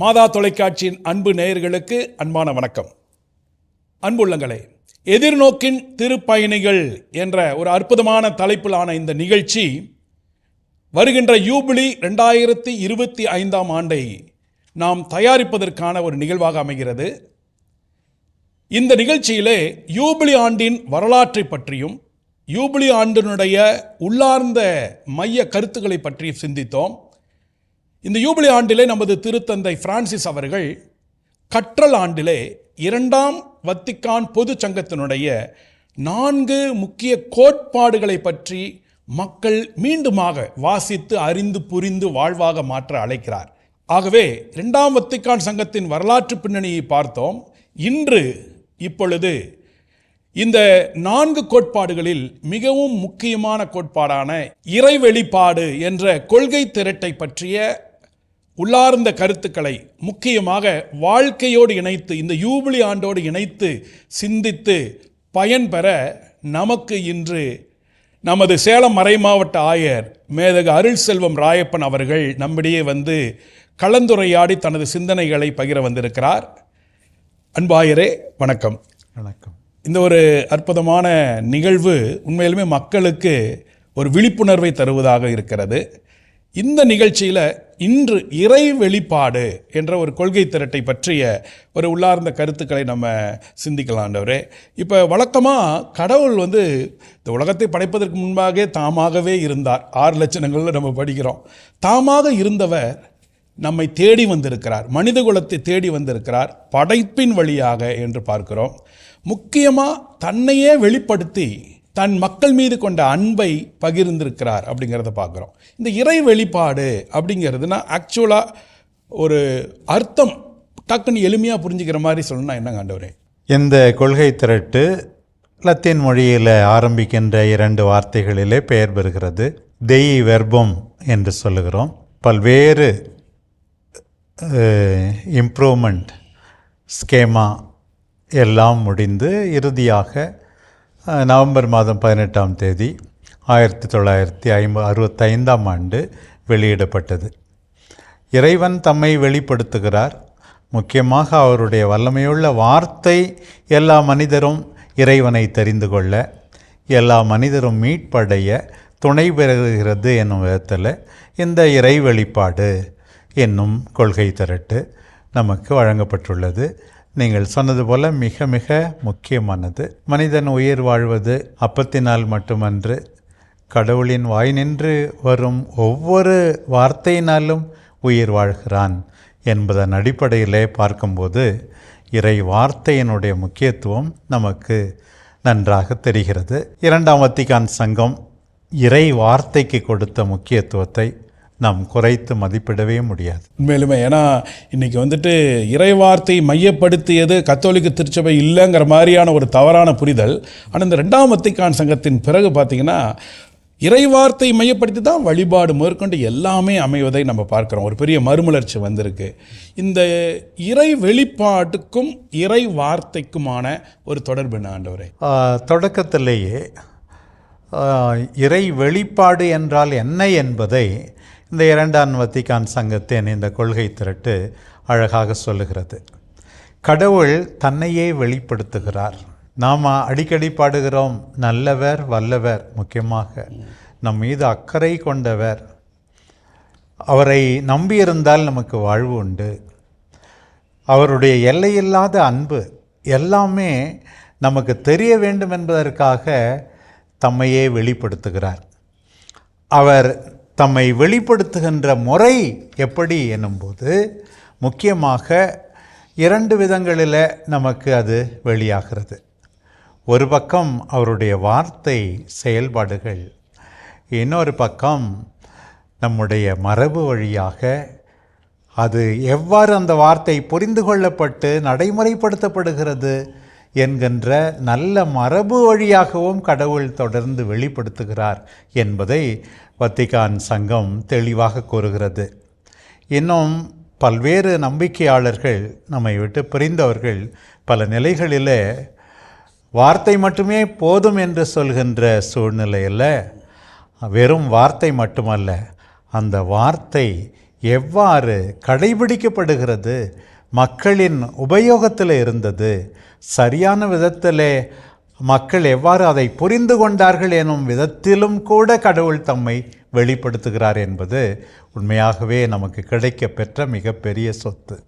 மாதா தொலைக்காட்சியின் அன்பு நேயர்களுக்கு அன்பான வணக்கம். அன்புள்ளங்களே, எதிர்நோக்கின் திருப்பயணிகள் என்ற ஒரு அற்புதமான தலைப்பிலான இந்த நிகழ்ச்சி வருகின்ற யூபிலி 2025 ஆண்டை நாம் தயாரிப்பதற்கான ஒரு நிகழ்வாக அமைகிறது. இந்த நிகழ்ச்சியிலே யூபிலி ஆண்டின் வரலாற்றை பற்றியும் யூபிலி ஆண்டினுடைய உள்ளார்ந்த மைய கருத்துக்களை பற்றி சிந்தித்தோம். இந்த யூபிலி ஆண்டிலே நமது திருத்தந்தை பிரான்சிஸ் அவர்கள் கற்றல் ஆண்டிலே 2ஆம் வத்திக்கான் பொது சங்கத்தினுடைய 4 முக்கிய கோட்பாடுகளை பற்றி மக்கள் மீண்டுமாக வாசித்து அறிந்து புரிந்து வாழ்வாக மாற்ற அழைக்கிறார். ஆகவே 2ஆம் வத்திக்கான் சங்கத்தின் வரலாற்று பின்னணியை பார்த்தோம். இப்பொழுது இந்த 4 கோட்பாடுகளில் மிகவும் முக்கியமான கோட்பாடான இறை வெளிப்பாடு என்ற கொள்கை திரட்டை பற்றிய உள்ளார்ந்த கருத்துக்களை முக்கியமாக வாழ்க்கையோடு இணைத்து இந்த யூபிலி ஆண்டோடு இணைத்து சிந்தித்து பயன்பெற நமக்கு இன்று நமது சேலம் மறைமாவட்ட ஆயர் மேதகு அருள் செல்வம் ராயப்பன் அவர்கள் நம்மிடையே வந்து கலந்துரையாடி தனது சிந்தனைகளை பகிர வந்திருக்கிறார். அன்பாயரே, வணக்கம். வணக்கம். இந்த ஒரு அற்புதமான நிகழ்வு உண்மையிலுமே மக்களுக்கு ஒரு விழிப்புணர்வை தருவதாக இருக்கிறது. இந்த நிகழ்ச்சியில் இன்று இறை வெளிப்பாடு என்ற ஒரு கொள்கை திரட்டை பற்றிய ஒரு உள்ளார்ந்த கருத்துக்களை நம்ம சிந்திக்கலாண்டவரே. இப்போ வழக்கமாக கடவுள் இந்த உலகத்தை படைப்பதற்கு முன்பாக தாமாகவே இருந்தார். 6 லட்சணங்களில் நம்ம படிக்கிறோம். தாமாக இருந்தவர் நம்மை தேடி வந்திருக்கிறார், மனித குலத்தை தேடி வந்திருக்கிறார் படைப்பின் வழியாக என்று பார்க்கிறோம். முக்கியமாக தன்னையே வெளிப்படுத்தி தன் மக்கள் மீது கொண்ட அன்பை பகிர்ந்திருக்கிறார் அப்படிங்கிறத பார்க்குறோம். இந்த இறை வெளிப்பாடு அப்படிங்கிறதுனா ஆக்சுவலாக ஒரு அர்த்தம் டக்குன்னு எளிமையாக புரிஞ்சுக்கிற மாதிரி சொல்லணும்னா என்னங்க ஆண்டவரே? இந்த கொள்கை திரட்டு லத்தீன் மொழியில் ஆரம்பிக்கின்ற 2 வார்த்தைகளிலே பெயர் பெறுகிறது. தெய் வெர்பம் என்று சொல்லுகிறோம். பல்வேறு இம்ப்ரூவ்மெண்ட் ஸ்கேமா எல்லாம் முடிந்து இறுதியாக நவம்பர் மாதம் 18ஆம் தேதி 1965ஆம் ஆண்டு வெளியிடப்பட்டது. இறைவன் தம்மை வெளிப்படுத்துகிறார். முக்கியமாக அவருடைய வல்லமையுள்ள வார்த்தை எல்லா மனிதரும் இறைவனை தெரிந்து கொள்ள, எல்லா மனிதரும் மீட்படைய துணை பெறுகிறது என்னும் விதத்தில் இந்த இறை வெளிப்பாடு என்னும் கொள்கை திரட்டு நமக்கு வழங்கப்பட்டுள்ளது. நீங்கள் சொன்னது போல மிக மிக முக்கியமானது. மனிதன் உயிர் வாழ்வது அப்பத்தினால் மட்டுமன்று, கடவுளின் வாய் நின்று வரும் ஒவ்வொரு வார்த்தையினாலும் உயிர் வாழ்கிறான் என்பதன் அடிப்படையிலே பார்க்கும்போது இறை வார்த்தையினுடைய முக்கியத்துவம் நமக்கு நன்றாக தெரிகிறது. 2ஆம் வத்திக்கான் சங்கம் இறை வார்த்தைக்கு கொடுத்த முக்கியத்துவத்தை நாம் குறைத்து மதிப்பிடவே முடியாது. உண்மையிலுமே ஏன்னா இன்றைக்கி இறைவார்த்தை மையப்படுத்தியது கத்தோலிக்க திருச்சபை இல்லைங்கிற மாதிரியான ஒரு தவறான புரிதல். ஆனால் இந்த 2ஆம் வத்திக்கான் சங்கத்தின் பிறகு பார்த்திங்கன்னா இறைவார்த்தை மையப்படுத்தி தான் வழிபாடு மேற்கொண்டு எல்லாமே அமைவதை நம்ம பார்க்குறோம். ஒரு பெரிய மறுமலர்ச்சி வந்திருக்கு. இந்த இறை வெளிப்பாட்டுக்கும் இறை வார்த்தைக்குமான ஒரு தொடர்பு என்ன ஆண்டவரே? தொடக்கத்திலேயே இறை வெளிப்பாடு என்றால் என்ன என்பதை இந்த 2ஆம் வத்திக்கான் சங்கத்தின் இந்த கொள்கை திரட்டு அழகாக சொல்லுகிறது. கடவுள் தன்னையே வெளிப்படுத்துகிறார். நாம் அடிக்கடி பாடுகிறோம், நல்லவர் வல்லவர், முக்கியமாக நம் மீது அக்கறை கொண்டவர், அவரை நம்பியிருந்தால் நமக்கு வாழ்வு உண்டு, அவருடைய எல்லையில்லாத அன்பு எல்லாமே நமக்கு தெரிய வேண்டும் என்பதற்காக தம்மையே வெளிப்படுத்துகிறார். அவர் தம்மை வெளிப்படுத்துகின்ற முறை எப்படி என்னும்போது முக்கியமாக 2 விதங்களில் நமக்கு அது வெளியாகிறது. ஒரு பக்கம் அவருடைய வார்த்தை செயல்பாடுகள், இன்னொரு பக்கம் நம்முடைய மரபு வழியாக அது எவ்வாறு அந்த வார்த்தை புரிந்து கொள்ளப்பட்டு நடைமுறைப்படுத்தப்படுகிறது என்கின்ற நல்ல மரபு வழியாகவும் கடவுள் தொடர்ந்து வெளிப்படுத்துகிறார் என்பதை வத்திக்கான் சங்கம் தெளிவாக கூறுகிறது. இன்னும் பல்வேறு நம்பிக்கையாளர்கள், நம்மை விட்டு பிரிந்தவர்கள் பல நிலைகளில் வார்த்தை மட்டுமே போதும் என்று சொல்கின்ற சூழ்நிலையில் வெறும் வார்த்தை மட்டுமல்ல, அந்த வார்த்தை எவ்வாறு கடைபிடிக்கப்படுகிறது, மக்களின் உபயோகத்தில் இருந்தது, சரியான விதத்தில் மக்கள் எவ்வாறு அதை புரிந்து கொண்டார்கள் எனும் விதத்திலும் கூட கடவுள் தம்மை வெளிப்படுத்துகிறார் என்பது உண்மையாகவே நமக்கு கிடைக்க பெற்ற மிகப்பெரிய சொத்து.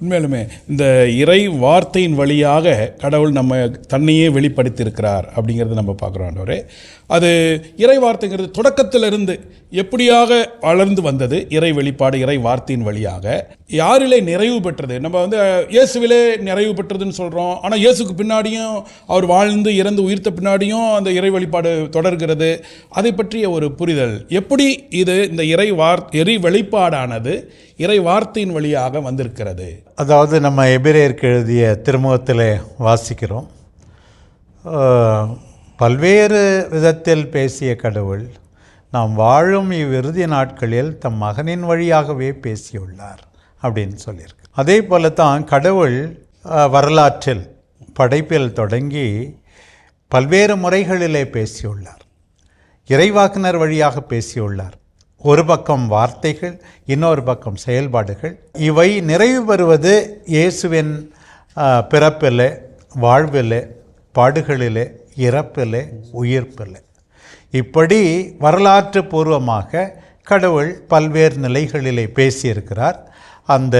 உண்மையிலுமே இந்த இறை வார்த்தையின் வழியாக கடவுள் நம்ம தன்னையே வெளிப்படுத்தியிருக்கிறார் அப்படிங்கிறது நம்ம பார்க்குறோம் ஆண்டவரே. அது இறை வார்த்தைங்கிறது தொடக்கத்திலிருந்து எப்படியாக வளர்ந்து வந்தது இறை வெளிப்பாடு இறை வார்த்தையின் வழியாக யாரிலே நிறைவு பெற்றது. நம்ம வந்து இயேசுவிலே நிறைவு பெற்றதுன்னு சொல்கிறோம், ஆனால் இயேசுக்கு பின்னாடியும் அவர் வாழ்ந்து இறந்து உயிர்த்த பின்னாடியும் அந்த இறை வெளிப்பாடு தொடர்கிறது. அதை பற்றிய ஒரு புரிதல் எப்படி இது இந்த இறை வெளிப்பாடானது இறை வார்த்தையின் வழியாக வந்திருக்கிறது. அதாவது நம்ம எபிரேயருக்கு எழுதிய திருமுகத்தில் வாசிக்கிறோம், பல்வேறு விதத்தில் பேசிய கடவுள் நாம் வாழும் இவ்விறுதி நாட்களில் தம் மகனின் வழியாகவே பேசியுள்ளார் அப்படின்னு சொல்லியிருக்கு. அதே போல தான் கடவுள் வரலாற்றில் படைப்பில் தொடங்கி பல்வேறு முறைகளிலே பேசியுள்ளார். இறைவாக்கினர் வழியாக பேசியுள்ளார். ஒரு பக்கம் வார்த்தைகள், இன்னொரு பக்கம் செயல்பாடுகள். இவை நிறைவு பெறுவது இயேசுவின் பிறப்பிலே, வாழ்விலே, பாடுகளிலே, இறப்பிலே, உயிர்ப்பிலே. இப்படி வரலாற்று பூர்வமாக கடவுள் பல்வேறு நிலைகளிலே பேசியிருக்கிறார். அந்த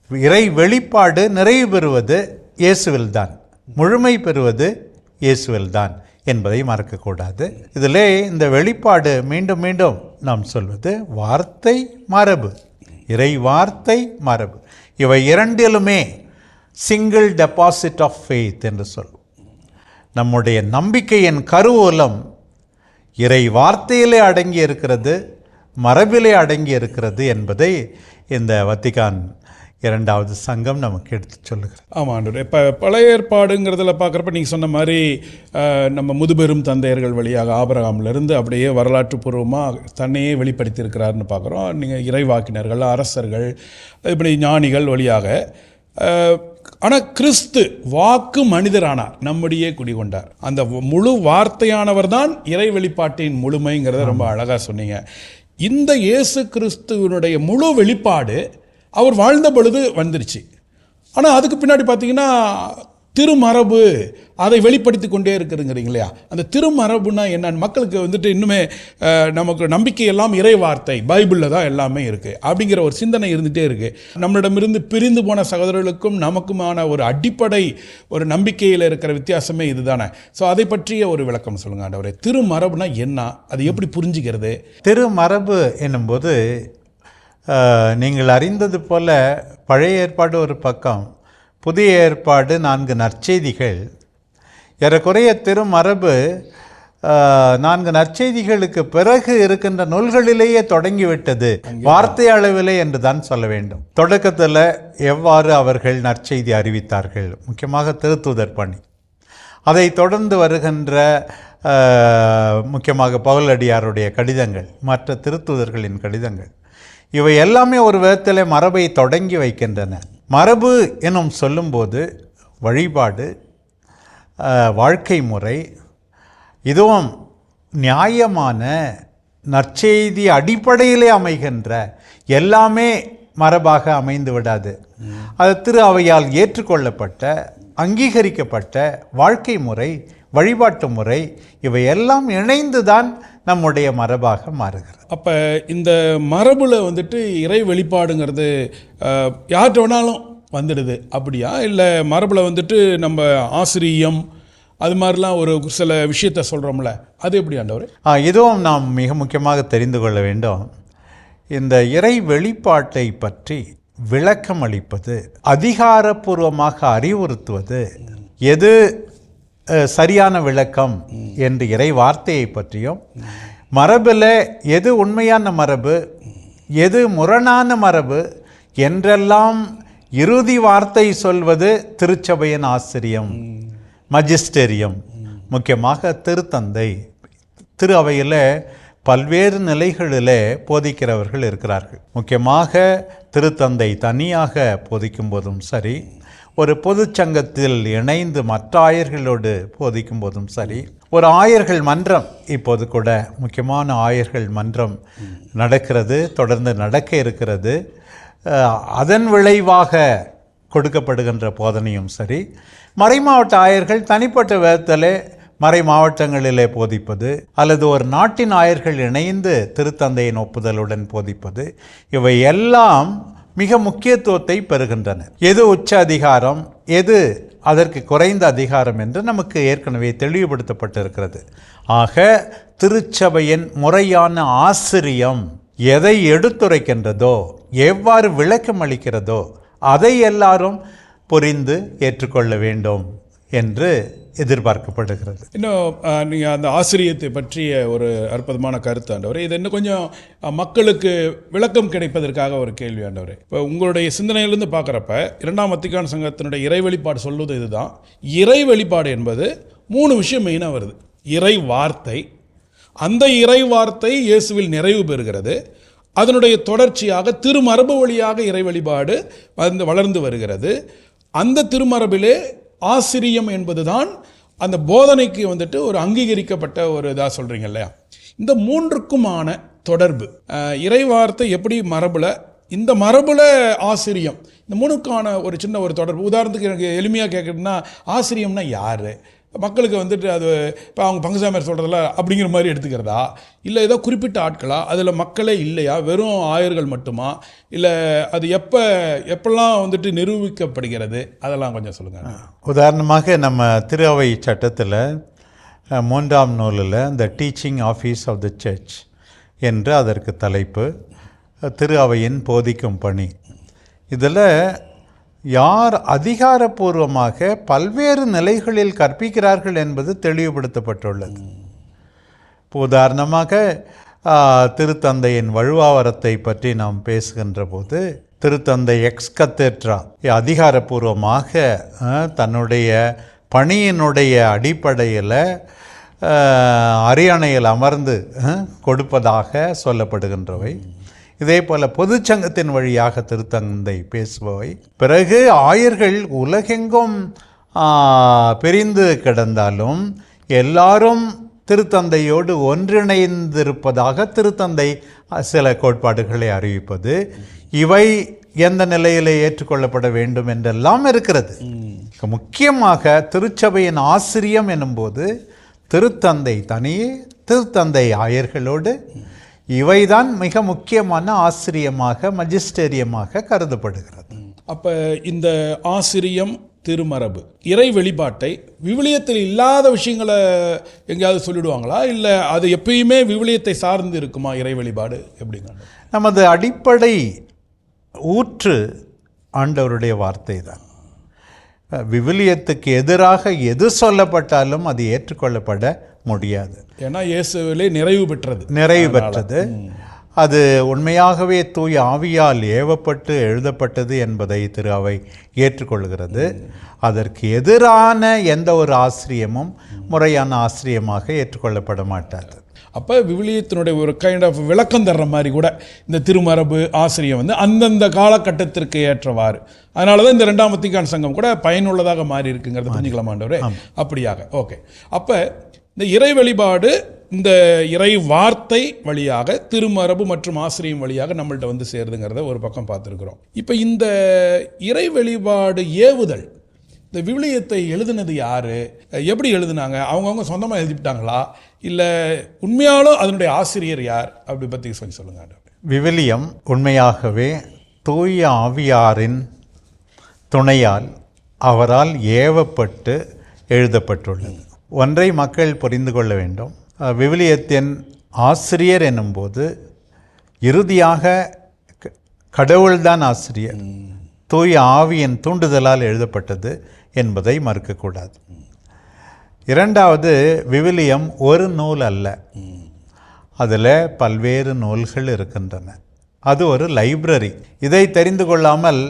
இறை வெளிப்பாடு நிறைவு பெறுவது இயேசுவில்தான், முழுமை பெறுவது இயேசுவில்தான் என்பதை மறக்கக்கூடாது. இதிலே இந்த வெளிப்பாடு மீண்டும் மீண்டும் நாம் சொல்வது வார்த்தை மரபு, இறை வார்த்தை மரபு. இவை இரண்டிலுமே சிங்கிள் டெபாசிட் ஆஃப் ஃபெய்த் என்று சொல்வோம். நம்முடைய நம்பிக்கையின் கருவூலம் இறை வார்த்தையிலே அடங்கி இருக்கிறது, மரபிலே அடங்கி இருக்கிறது என்பதை இந்த வத்திக்கான் இரண்டாவது சங்கம் நமக்கு எடுத்து சொல்லுகிறது. ஆமாம், இப்போ பழைய ஏற்பாடுங்கிறதுல பார்க்குறப்ப நீங்கள் சொன்ன மாதிரி நம்ம முதுபெரும் தந்தையர்கள் வழியாக ஆபிரகாமிலிருந்து அப்படியே வரலாற்று பூர்வமாக தன்னையே வெளிப்படுத்தியிருக்கிறாருன்னு பார்க்குறோம். நீங்கள் இறைவாக்கினர்கள், அரசர்கள், இப்படி ஞானிகள் வழியாக. ஆனால் கிறிஸ்து வாக்கு மனிதரானார், நம்முடையே குடிகொண்டார். அந்த முழு வார்த்தையானவர் தான் இறை வெளிப்பாட்டின் முழுமைங்கிறத ரொம்ப அழகாக சொன்னீங்க. இந்த இயேசு கிறிஸ்துவனுடைய முழு வெளிப்பாடு அவர் வாழ்ந்த பொழுது வந்துருச்சு. ஆனால் அதுக்கு பின்னாடி பார்த்தீங்கன்னா திருமரபு அதை வெளிப்படுத்தி கொண்டே இருக்குதுங்கிறீங்க இல்லையா? அந்த திருமரபுனா என்னன்னு மக்களுக்கு வந்துட்டு இன்னுமே நமக்கு நம்பிக்கை எல்லாம் இறை வார்த்தை பைபிளில் தான் எல்லாமே இருக்குது அப்படிங்கிற ஒரு சிந்தனை இருந்துகிட்டே இருக்குது. நம்மளிடமிருந்து பிரிந்து போன சகோதரர்களுக்கும் நமக்குமான ஒரு அடிப்படை ஒரு நம்பிக்கையில் இருக்கிற வித்தியாசமே இது தானே. ஸோ அதை பற்றிய ஒரு விளக்கம் சொல்லுங்கள் ஆண்டவரே. திருமரபுனா என்ன, அது எப்படி புரிஞ்சுக்கிறது? திருமரபு என்னும்போது நீங்கள் அறிந்தது போல பழைய ஏற்பாடு ஒரு பக்கம், புதிய ஏற்பாடு 4 நற்செய்திகள். ஏறக்குறைய திருமரபு 4 நற்செய்திகளுக்கு பிறகு இருக்கின்ற நூல்களிலேயே தொடங்கிவிட்டது, வார்த்தை அளவிலே என்று தான் சொல்ல வேண்டும். தொடக்கத்தில் எவ்வாறு அவர்கள் நற்செய்தி அறிவித்தார்கள், முக்கியமாக திருத்தூதர் பணி. அதை தொடர்ந்து வருகின்ற முக்கியமாக பவுலடியாருடைய கடிதங்கள், மற்ற திருத்தூதர்களின் கடிதங்கள், இவை எல்லாமே ஒரு விதத்தில் மரபை தொடங்கி வைக்கின்றன. மரபு எனும் சொல்லும்போது வழிபாடு, வாழ்க்கை முறை, இதுவும் நியாயமான நற்செய்தி அடிப்படையிலே அமைகின்ற எல்லாமே மரபாக அமைந்து விடாது. அது திரு அவையால் ஏற்றுக்கொள்ளப்பட்ட, அங்கீகரிக்கப்பட்ட வாழ்க்கை முறை, வழிபாட்டு முறை, இவை எல்லாம் இணைந்து தான் நம்முடைய மரபாக மாறுகிறது. அப்போ இந்த மரபுல வந்துட்டு இறை வெளிப்பாடுங்கிறது யார்கிட்ட வேணாலும் வந்துடுது அப்படியா? இல்லை மரபில் வந்துட்டு நம்ம ஆசிரியம் அது மாதிரிலாம் ஒரு சில விஷயத்த சொல்கிறோம்ல, அது எப்படி ஆண்டவர்? இதுவும் நாம் மிக முக்கியமாக தெரிந்து கொள்ள வேண்டும். இந்த இறை வெளிப்பாட்டை பற்றி விளக்கம் அளிப்பது, அதிகாரப்பூர்வமாக அறிவுறுத்துவது, எது சரியான விளக்கம் என்று இறை வார்த்தையை பற்றியும், மரபில் எது உண்மையான மரபு, எது முரணான மரபு என்றெல்லாம் இறுதி வார்த்தை சொல்வது திருச்சபையின் ஆசிரியம், மஜிஸ்டேரியம், முக்கியமாக திருத்தந்தை. திரு அவையில் பல்வேறு நிலைகளில் போதிக்கிறவர்கள் இருக்கிறார்கள். முக்கியமாக திருத்தந்தை தனியாக போதிக்கும் போதும் சரி, ஒரு பொதுச்சங்கத்தில் இணைந்து மற்ற ஆயர்களோடு போதிக்கும் போதும் சரி, ஒரு ஆயர்கள் மன்றம், இப்போது கூட முக்கியமான ஆயர்கள் மன்றம் நடக்கிறது, தொடர்ந்து நடக்க இருக்கிறது. அதன் விளைவாக கொடுக்கப்படுகின்ற போதனையும் சரி, மறைமாவட்ட ஆயர்கள் தனிப்பட்ட விதத்திலே மறை மாவட்டங்களிலே போதிப்பது, அல்லது ஒரு நாட்டின் ஆயர்கள் இணைந்து திருத்தந்தையின் ஒப்புதலுடன் போதிப்பது, இவை எல்லாம் மிக முக்கியத்துவத்தை பெறுகின்றன. எது உச்ச அதிகாரம், எது அதற்கு குறைந்த அதிகாரம் என்று நமக்கு ஏற்கனவே தெளிவுபடுத்தப்பட்டிருக்கிறது. ஆக திருச்சபையின் முறையான ஆசிரியம் எதை எடுத்துரைக்கின்றதோ, எவ்வாறு விளக்கம் அளிக்கிறதோ, அதை எல்லாரும் புரிந்து ஏற்றுக்கொள்ள வேண்டும் என்று எதிர்பார்க்கப்படுகிறது. இன்னும் நீங்கள் அந்த ஆசிரியத்தை பற்றிய ஒரு அற்புதமான கருத்து ஆண்டவர். இது இன்னும் கொஞ்சம் மக்களுக்கு விளக்கம் கிடைப்பதற்காக ஒரு கேள்வி ஆண்டவர். இப்போ உங்களுடைய சிந்தனையிலிருந்து பார்க்குறப்ப இரண்டாம் வத்திக்கான் சங்கத்தினுடைய இறை வெளிப்பாடு சொல்வது இதுதான். இறை வெளிப்பாடு என்பது 3 விஷயம் மெயினாக வருது. இறை வார்த்தை, அந்த இறை வார்த்தை இயேசுவில் நிறைவு பெறுகிறது. அதனுடைய தொடர்ச்சியாக திருமரபு வழியாக இறை வழிபாடு வளர்ந்து வருகிறது. அந்த திருமரபிலே ஆசிரியம் என்பதுதான் அந்த போதனைக்கு வந்துட்டு ஒரு அங்கீகரிக்கப்பட்ட ஒரு இதாக சொல்கிறீங்க இல்லையா? இந்த 3க்குமான தொடர்பு, இறைவார்த்தை எப்படி மரபில், இந்த மரபில் ஆசிரியம், இந்த 3க்கான ஒரு சின்ன ஒரு தொடர்பு. உதாரணத்துக்கு எனக்கு எளிமையாக கேட்குறதுன்னா, ஆசிரியம்னா யார்? மக்களுக்கு வந்துட்டு அது இப்போ அவங்க பங்குசாமியார் சொல்கிறதில்ல அப்படிங்கிற மாதிரி எடுத்துக்கிறதா, இல்லை ஏதோ குறிப்பிட்ட ஆட்களா, அதில் மக்களே இல்லையா, வெறும் ஆயர்கள் மட்டுமா, இல்லை அது எப்பெல்லாம் வந்துட்டு நிரூபிக்கப்படுகிறது, அதெல்லாம் கொஞ்சம் சொல்லுங்கள். உதாரணமாக நம்ம திரு அவை சட்டத்தில் 3ஆம் நூலில் இந்த teaching office of the church என்று அதற்கு தலைப்பு, திரு அவையின் போதிக்கும் பணி. இதில் யார் அதிகாரப்பூர்வமாக பல்வேறு நிலைகளில் கற்பிக்கிறார்கள் என்பது தெளிவுபடுத்தப்பட்டுள்ளது. இப்போ உதாரணமாக திருத்தந்தையின் வழுவாவரத்தை பற்றி நாம் பேசுகின்ற போது, திருத்தந்தை எக்ஸ் கத்தேட்ரா அதிகாரப்பூர்வமாக தன்னுடைய பணியினுடைய அடிப்படையில் அரியணையில் அமர்ந்து கொடுப்பதாக சொல்லப்படுகின்றவை. இதே போல் பொதுச்சங்கத்தின் வழியாக திருத்தந்தை பேசுபவை. பிறகு ஆயர்கள் உலகெங்கும் பிரிந்து கிடந்தாலும் எல்லாரும் திருத்தந்தையோடு ஒன்றிணைந்திருப்பதாக திருத்தந்தை சில கோட்பாடுகளை அறிவிப்பது, இவை எந்த நிலையில் ஏற்றுக்கொள்ளப்பட வேண்டும் என்றெல்லாம் இருக்கிறது. முக்கியமாக திருச்சபையின் ஆசிரியம் எனும்போது திருத்தந்தை தனியே, திருத்தந்தை ஆயர்களோடு, இவைதான் மிக முக்கியமான ஆசிரியமாக, மஜிஸ்டேரியமாக கருதப்படுகிறது. அப்போ இந்த ஆசிரியம், திருமரபு, இறை வெளிப்பாட்டை விவிலியத்தில் இல்லாத விஷயங்களை எங்கேயாவது சொல்லிடுவாங்களா, இல்லை அது எப்பயுமே விவிலியத்தை சார்ந்து இருக்குமா இறை வெளிப்பாடு? எப்படிங்க? நமது அடிப்படை ஊற்று ஆண்டவருடைய வார்த்தை தான். விவிலியத்துக்கு எதிராக எது சொல்லப்பட்டாலும் அது ஏற்றுக்கொள்ளப்பட முடியாது. ஏன்னா இயேசுவிலே நிறைவு பெற்றது. அது உண்மையாகவே தூய ஆவியால் ஏவப்பட்டு எழுதப்பட்டது என்பதை திரு அவை ஏற்றுக்கொள்கிறது. அதற்கு எதிரான எந்த ஒரு ஆசிரியமும் முறையான ஆசிரியமாக ஏற்றுக்கொள்ளப்பட மாட்டாது. அப்போ விவிலியத்தினுடைய ஒரு கைண்ட் ஆஃப் விளக்கம் தர்ற மாதிரி கூட இந்த திருமரபு ஆசிரியம் வந்து அந்தந்த காலகட்டத்திற்கு ஏற்றவாறு, அதனால தான் இந்த 2ஆம் வத்திக்கான் சங்கம் கூட பயனுள்ளதாக மாறி இருக்குங்கிறது புரிஞ்சுக்கலாமாண்டவரே. அப்படியாக ஓகே. அப்போ இந்த இறை வழிபாடு, இந்த இறை வார்த்தை வழியாக திருமரபு மற்றும் ஆசிரியம் வழியாக நம்மள்ட்ட வந்து சேருதுங்கிறத ஒரு பக்கம் பார்த்துருக்குறோம். இப்போ இந்த இறை வழிபாடு ஏவுதல், இந்த விவிலியத்தை எழுதுனது யார், எப்படி எழுதுனாங்க, அவங்கவுங்க சொந்தமாக எழுதிவிட்டாங்களா, இல்லை உண்மையாலும் அதனுடைய ஆசிரியர் யார், அப்படி பற்றி சொல்லி சொல்லுங்கள். விவிலியம் உண்மையாகவே தூய ஆவியாரின் துணையால், அவரால் ஏவப்பட்டு எழுதப்பட்டுள்ளது. ஒன்றை மக்கள் புரிந்து கொள்ள வேண்டும். விவிலியத்தின் ஆசிரியர் என்னும்போது இறுதியாக கடவுள்தான் ஆசிரியர். தூய ஆவியின் தூண்டுதலால் எழுதப்பட்டது என்பதை மறுக்கக்கூடாது. இரண்டாவது, விவிலியம் ஒரு நூல் அல்ல, அதில் பல்வேறு நூல்கள் இருக்கின்றன. அது ஒரு லைப்ரரி. இதை தெரிந்து கொள்ளாமல்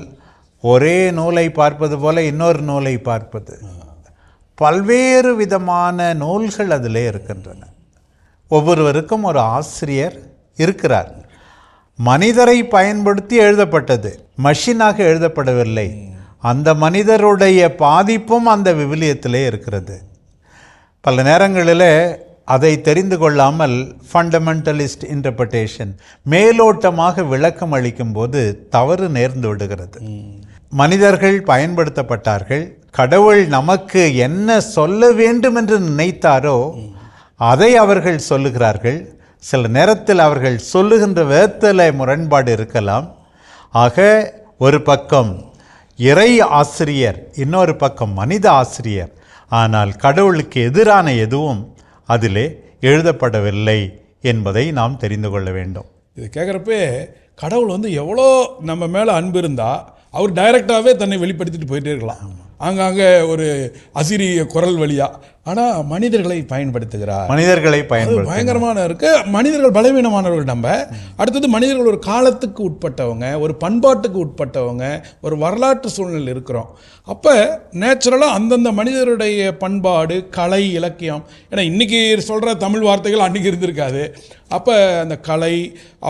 ஒரே நூலை பார்ப்பது போல இன்னொரு நூலை பார்ப்பது, பல்வேறு விதமான நூல்கள் அதிலே இருக்கின்றன. ஒவ்வொருவருக்கும் ஒரு ஆசிரியர் இருக்கிறார். மனிதரை பயன்படுத்தி எழுதப்பட்டது, மஷினாக எழுதப்படவில்லை. அந்த மனிதருடைய பாதிப்பும் அந்த விவிலியத்திலே இருக்கிறது. பல நேரங்களில் அதை தெரிந்து கொள்ளாமல் ஃபண்டமெண்டலிஸ்ட் இன்டர்பிரட்டேஷன், மேலோட்டமாக விளக்கம் அளிக்கும் போது தவறு நேர்ந்து விடுகிறது. மனிதர்கள் பயன்படுத்தப்பட்டார்கள். கடவுள் நமக்கு என்ன சொல்ல வேண்டும் என்று நினைத்தாரோ அதை அவர்கள் சொல்லுகிறார்கள். சில நேரத்தில் அவர்கள் சொல்லுகின்ற விதத்தில் முரண்பாடு இருக்கலாம். ஆக ஒரு பக்கம் இறை ஆசிரியர், இன்னொரு பக்கம் மனித ஆசிரியர். ஆனால் கடவுளுக்கு எதிரான எதுவும் அதிலே எழுதப்படவில்லை என்பதை நாம் தெரிந்து கொள்ள வேண்டும். இது கேட்குறப்பே கடவுள் வந்து எவ்வளோ நம்ம மேலே அன்பு இருந்தால் அவர் டைரெக்டாகவே தன்னை வெளிப்படுத்திட்டு போயிட்டே இருக்கலாம், ஆங்காங்கே ஒரு அசிரிய குரல் வழியா. ஆனால் மனிதர்களை பயன்படுத்துகிறார். மனிதர்களை பயங்கரமான இருக்கு. மனிதர்கள் பலவீனமானவர்கள். நம்ம அடுத்தது மனிதர்கள் ஒரு காலத்துக்கு உட்பட்டவங்க, ஒரு பண்பாட்டுக்கு உட்பட்டவங்க, ஒரு வரலாற்று சூழ்நிலை இருக்கிறோம். அப்போ நேச்சுரலாக அந்தந்த மனிதருடைய பண்பாடு, கலை, இலக்கியம், ஏன்னா இன்றைக்கி சொல்கிற தமிழ் வார்த்தைகள் அன்றைக்கி இருந்திருக்காது. அப்போ அந்த கலை,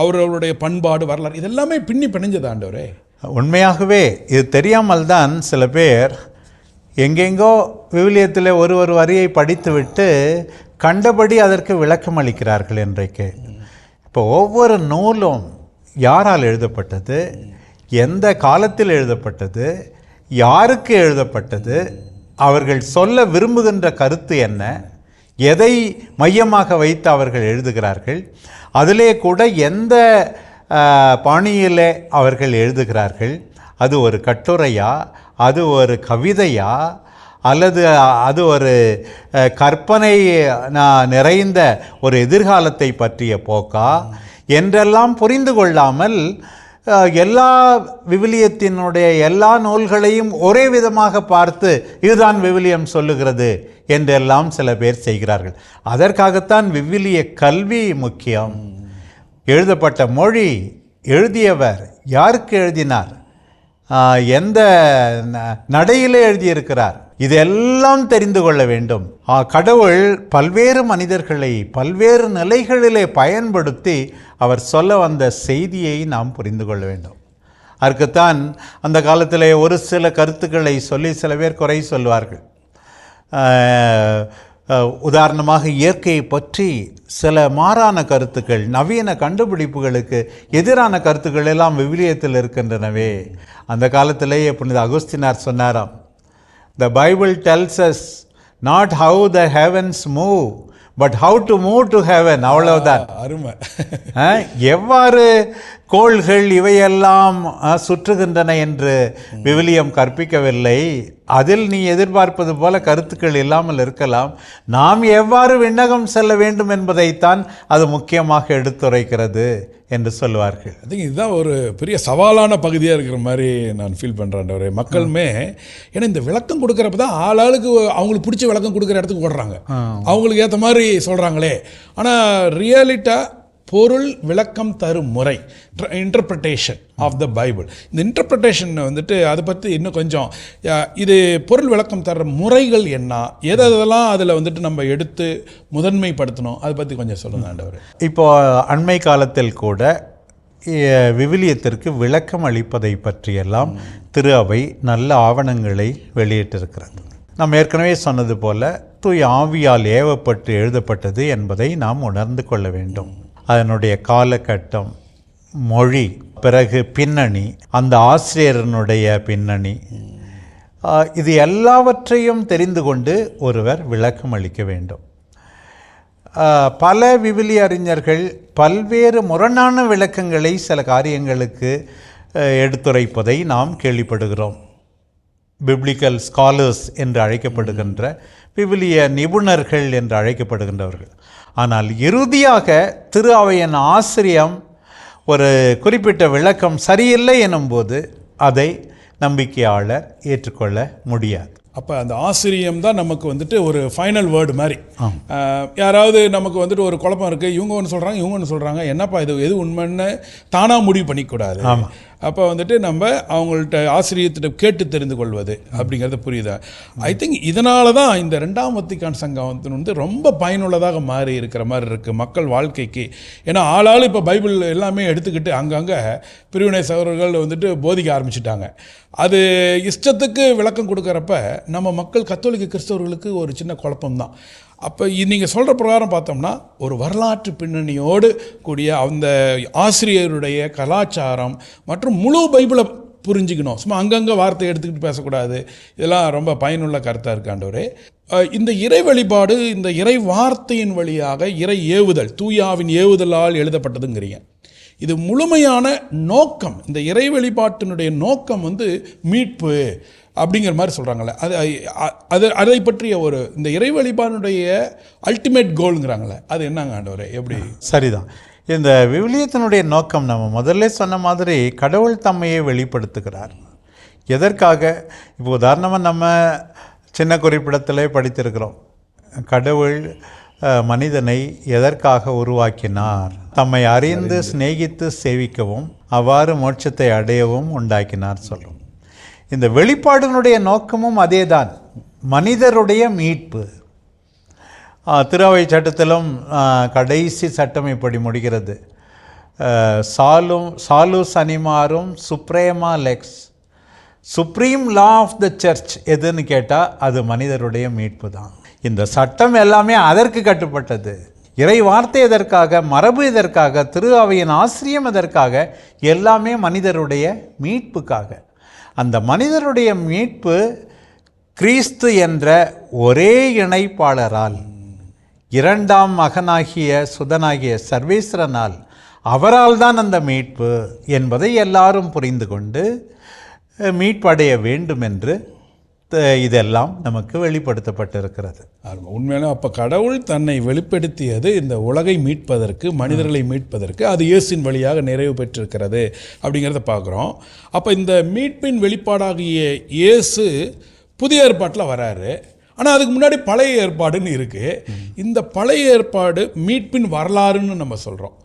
அவர்களுடைய பண்பாடு, வரலாறு இதெல்லாமே பின்னி பிணைஞ்சது ஆண்டவரே. உண்மையாகவே இது தெரியாமல் தான் சில பேர் எங்கெங்கோ விவிலியத்தில் ஒரு வரியை படித்துவிட்டு கண்டபடி அதற்கு விளக்கம் அளிக்கிறார்கள். இன்றைக்கு இப்போ ஒவ்வொரு நூலும் யாரால் எழுதப்பட்டது, எந்த காலத்தில் எழுதப்பட்டது, யாருக்கு எழுதப்பட்டது, அவர்கள் சொல்ல விரும்புகின்ற கருத்து என்ன, எதை மையமாக வைத்து அவர்கள் எழுதுகிறார்கள், அதிலே கூட எந்த பாணியிலே அவர்கள் எழுதுகிறார்கள், அது ஒரு கட்டுரையா, அது ஒரு கவிதையா, அல்லது அது ஒரு கற்பனை நிறைந்த ஒரு எதிர்காலத்தை பற்றிய போக்கா என்றெல்லாம் புரிந்து கொள்ளாமல் எல்லா விவிலியத்தினுடைய எல்லா நூல்களையும் ஒரே விதமாக பார்த்து இதுதான் விவிலியம் சொல்லுகிறது என்றெல்லாம் சில பேர் செய்கிறார்கள். அதற்காகத்தான் விவிலிய கல்வி முக்கியம். எழுதப்பட்ட மொழி, எழுதியவர், யாருக்கு எழுதினார், எந்த நடையிலே எழுதியிருக்கிறார், இதெல்லாம் தெரிந்து கொள்ள வேண்டும். கடவுள் பல்வேறு மனிதர்களை பல்வேறு நிலைகளிலே பயன்படுத்தி அவர் சொல்ல வந்த செய்தியை நாம் புரிந்து கொள்ள வேண்டும். அதற்குத்தான் அந்த காலத்தில் ஒரு சில கருத்துக்களை சொல்லி சில பேர் குறை சொல்வார்கள். உதாரணமாக இயற்கையை பற்றி சில மாறான கருத்துக்கள், நவீன கண்டுபிடிப்புகளுக்கு எதிரான கருத்துக்கள் எல்லாம் விவிலியத்தில் இருக்கின்றனவே. அந்த காலத்திலேயே புனித அகுஸ்தினார் சொன்னாராம், The Bible tells us not how the heavens move, but how to move to heaven. அவ்வளவுதான். அருமை. எவ்வாறு கோள்கள் இவையெல்லாம் சுற்றுகின்றன என்று விவிலியம் கற்பிக்கவில்லை. அதில் நீ எதிர்பார்ப்பது போல கருத்துக்கள் இல்லாமல் இருக்கலாம். நாம் எவ்வாறு விண்ணகம் செல்ல வேண்டும் என்பதைத்தான் அது முக்கியமாக எடுத்துரைக்கிறது என்று சொல்வார்கள். ஐ திங்க் இதுதான் ஒரு பெரிய சவாலான பகுதியாக இருக்கிற மாதிரி நான் ஃபீல் பண்ணுறேன். மக்களுமே ஏன்னா இந்த விளக்கம் கொடுக்குறப்ப தான் ஆளாளுக்கு அவங்களுக்கு பிடிச்ச விளக்கம் கொடுக்குற இடத்துக்கு ஓடுறாங்க, அவங்களுக்கு ஏற்ற மாதிரி சொல்கிறாங்களே. ஆனால் ரியாலிட்டாக பொருள் விளக்கம் தரும் முறை, இன்டர்பிரிட்டேஷன் ஆஃப் த பைபிள், இந்த இன்டர்பிரிட்டேஷன் வந்துட்டு அதை பற்றி இன்னும் கொஞ்சம் இது பொருள் விளக்கம் தர்ற முறைகள் என்ன, எதெல்லாம் அதில் வந்துட்டு நம்ம எடுத்து முதன்மைப்படுத்தணும், அதை பற்றி கொஞ்சம் சொல்லுங்க ஆண்டவர். இப்போ அண்மை காலத்தில் கூட விவிலியத்திற்கு விளக்கம் அளிப்பதை பற்றியெல்லாம் திரு அவை நல்ல ஆவணங்களை வெளியிட்டிருக்கிறது. நாம் ஏற்கனவே சொன்னது போல தூய ஆவியால் ஏவப்பட்டு எழுதப்பட்டது என்பதை நாம் உணர்ந்து கொள்ள வேண்டும். அதனுடைய காலகட்டம், மொழி, பிறகு பின்னணி, அந்த ஆசிரியரனுடைய பின்னணி, இது எல்லாவற்றையும் தெரிந்து கொண்டு ஒருவர் விளக்கம் அளிக்க வேண்டும். பல விவிலிய அறிஞர்கள் பல்வேறு முரணான விளக்கங்களை சில காரியங்களுக்கு எடுத்துரைப்பதை நாம் கேள்விப்படுகிறோம். பிப்ளிக்கல் ஸ்காலர்ஸ் என்று அழைக்கப்படுகின்ற விவிலிய நிபுணர்கள் என்று அழைக்கப்படுகின்றவர்கள். ஆனால் இறுதியாக திரு அவையின் ஆசிரியம் ஒரு குறிப்பிட்ட விளக்கம் சரியில்லை எனும்போது அதை நம்பிக்கையாளர் ஏற்றுக்கொள்ள முடியாது. அப்போ அந்த ஆசிரியம் தான் நமக்கு வந்துட்டு ஒரு ஃபைனல் வேர்டு மாதிரி. யாராவது நமக்கு வந்துட்டு ஒரு குழப்பம் இருக்குது, இவங்க ஒன்று சொல்கிறாங்க, இவங்க ஒன்று சொல்கிறாங்க, என்னப்பா இது எது உண்மைன்னு தானாக முடிவு பண்ணிக்கூடாது. அப்போ வந்துட்டு நம்ம அவங்கள்ட்ட ஆசிரியர்கிட்ட கேட்டு தெரிந்து கொள்வது அப்படிங்கிறது புரியுதா? ஐ திங்க் இதனால தான் இந்த 2ஆம் வத்திக்கான் சங்கம் வந்து ரொம்ப பயனுள்ளதாக மாறி இருக்கிற மாதிரி இருக்குது மக்கள் வாழ்க்கைக்கு. ஏன்னா ஆளாள் இப்போ பைபிள் எல்லாமே எடுத்துக்கிட்டு அங்கங்கே பிரிவினை சகோதரர்கள் வந்துட்டு போதிக்க ஆரம்பிச்சிட்டாங்க. அது இஷ்டத்துக்கு விளக்கம் கொடுக்குறப்ப நம்ம மக்கள் கத்தோலிக்க கிறிஸ்தவர்களுக்கு ஒரு சின்ன குழப்பம்தான். அப்போ நீங்கள் சொல்கிற பிரகாரம் பார்த்தோம்னா ஒரு வரலாற்று பின்னணியோடு கூடிய அந்த ஆசிரியருடைய கலாச்சாரம் மற்றும் முழு பைபிளை புரிஞ்சுக்கணும். சும்மா அங்கங்கே வார்த்தை எடுத்துக்கிட்டு பேசக்கூடாது. இதெல்லாம் ரொம்ப பயனுள்ள கருத்தாக இருக்காண்டவரே. இந்த இறை வழிபாடு இந்த இறை வார்த்தையின் வழியாக இறை ஏவுதல், தூயாவின் ஏவுதலால் எழுதப்பட்டதுங்கிறீங்க. இது முழுமையான நோக்கம், இந்த இறை வழிபாட்டினுடைய நோக்கம் வந்து மீட்பு அப்படிங்கிற மாதிரி சொல்கிறாங்களே, அதை பற்றிய ஒரு இந்த இறை வழிபாடுடைய அல்டிமேட் கோலுங்கிறாங்களே, அது என்னங்க ஆண்டவரே? எப்படி? சரிதான். இந்த விவிலியத்தினுடைய நோக்கம் நம்ம முதல்ல சொன்ன மாதிரி கடவுள் தம்மையை வெளிப்படுத்துகிறார். எதற்காக? இப்போ உதாரணமாக நம்ம சின்ன குறிப்பிடத்திலே படித்திருக்கிறோம், கடவுள் மனிதனை எதற்காக உருவாக்கினார்? தம்மை அறிந்து சிநேகித்து சேவிக்கவும் அவ்வாறு மோட்சத்தை அடையவும் உண்டாக்கினார் சொல்லும். இந்த வெளிப்பாடுகளுடைய நோக்கமும் அதே தான், மனிதருடைய மீட்பு. திருவை சட்டத்திலும் கடைசி சட்டம் இப்படி முடிகிறது, சாலுஸ் அனிமாரும் சுப்ரேமா லெக்ஸ், supreme law of the church எதுன்னு கேட்டால் அது மனிதருடைய மீட்பு தான். இந்த சட்டம் எல்லாமே அதற்கு கட்டுப்பட்டது. இறை வார்த்தை எதற்காக, மரபு எதற்காக, திரு அவையின் ஆசிரியம் எதற்காக, எல்லாமே மனிதருடைய மீட்புக்காக. அந்த மனிதருடைய மீட்பு கிறிஸ்து என்ற ஒரே இணைப்பாளரால், 2ஆம் மகனாகிய சுதனாகிய சர்வேஸ்வரனால், அவரால் தான் அந்த மீட்பு என்பதை எல்லாரும் புரிந்து கொண்டு மீட்படைய வேண்டும் என்று இதெல்லாம் நமக்கு வெளிப்படுத்தப்பட்டிருக்கிறது. உண்மையிலே அப்போ கடவுள் தன்னை வெளிப்படுத்தியது இந்த உலகை மீட்பதற்கு, மனிதர்களை மீட்பதற்கு, அது இயேசுவின் வழியாக நிறைவு பெற்றிருக்கிறது அப்படிங்கிறத பார்க்குறோம். அப்போ இந்த மீட்பின் வெளிப்பாடாகிய இயேசு புதிய ஏற்பாட்டில் வராரு. ஆனால் அதுக்கு முன்னாடி பழைய ஏற்பாடுன்னு இருக்குது. இந்த பழைய ஏற்பாடு மீட்பின் வரலாறுன்னு நம்ம சொல்கிறோம்.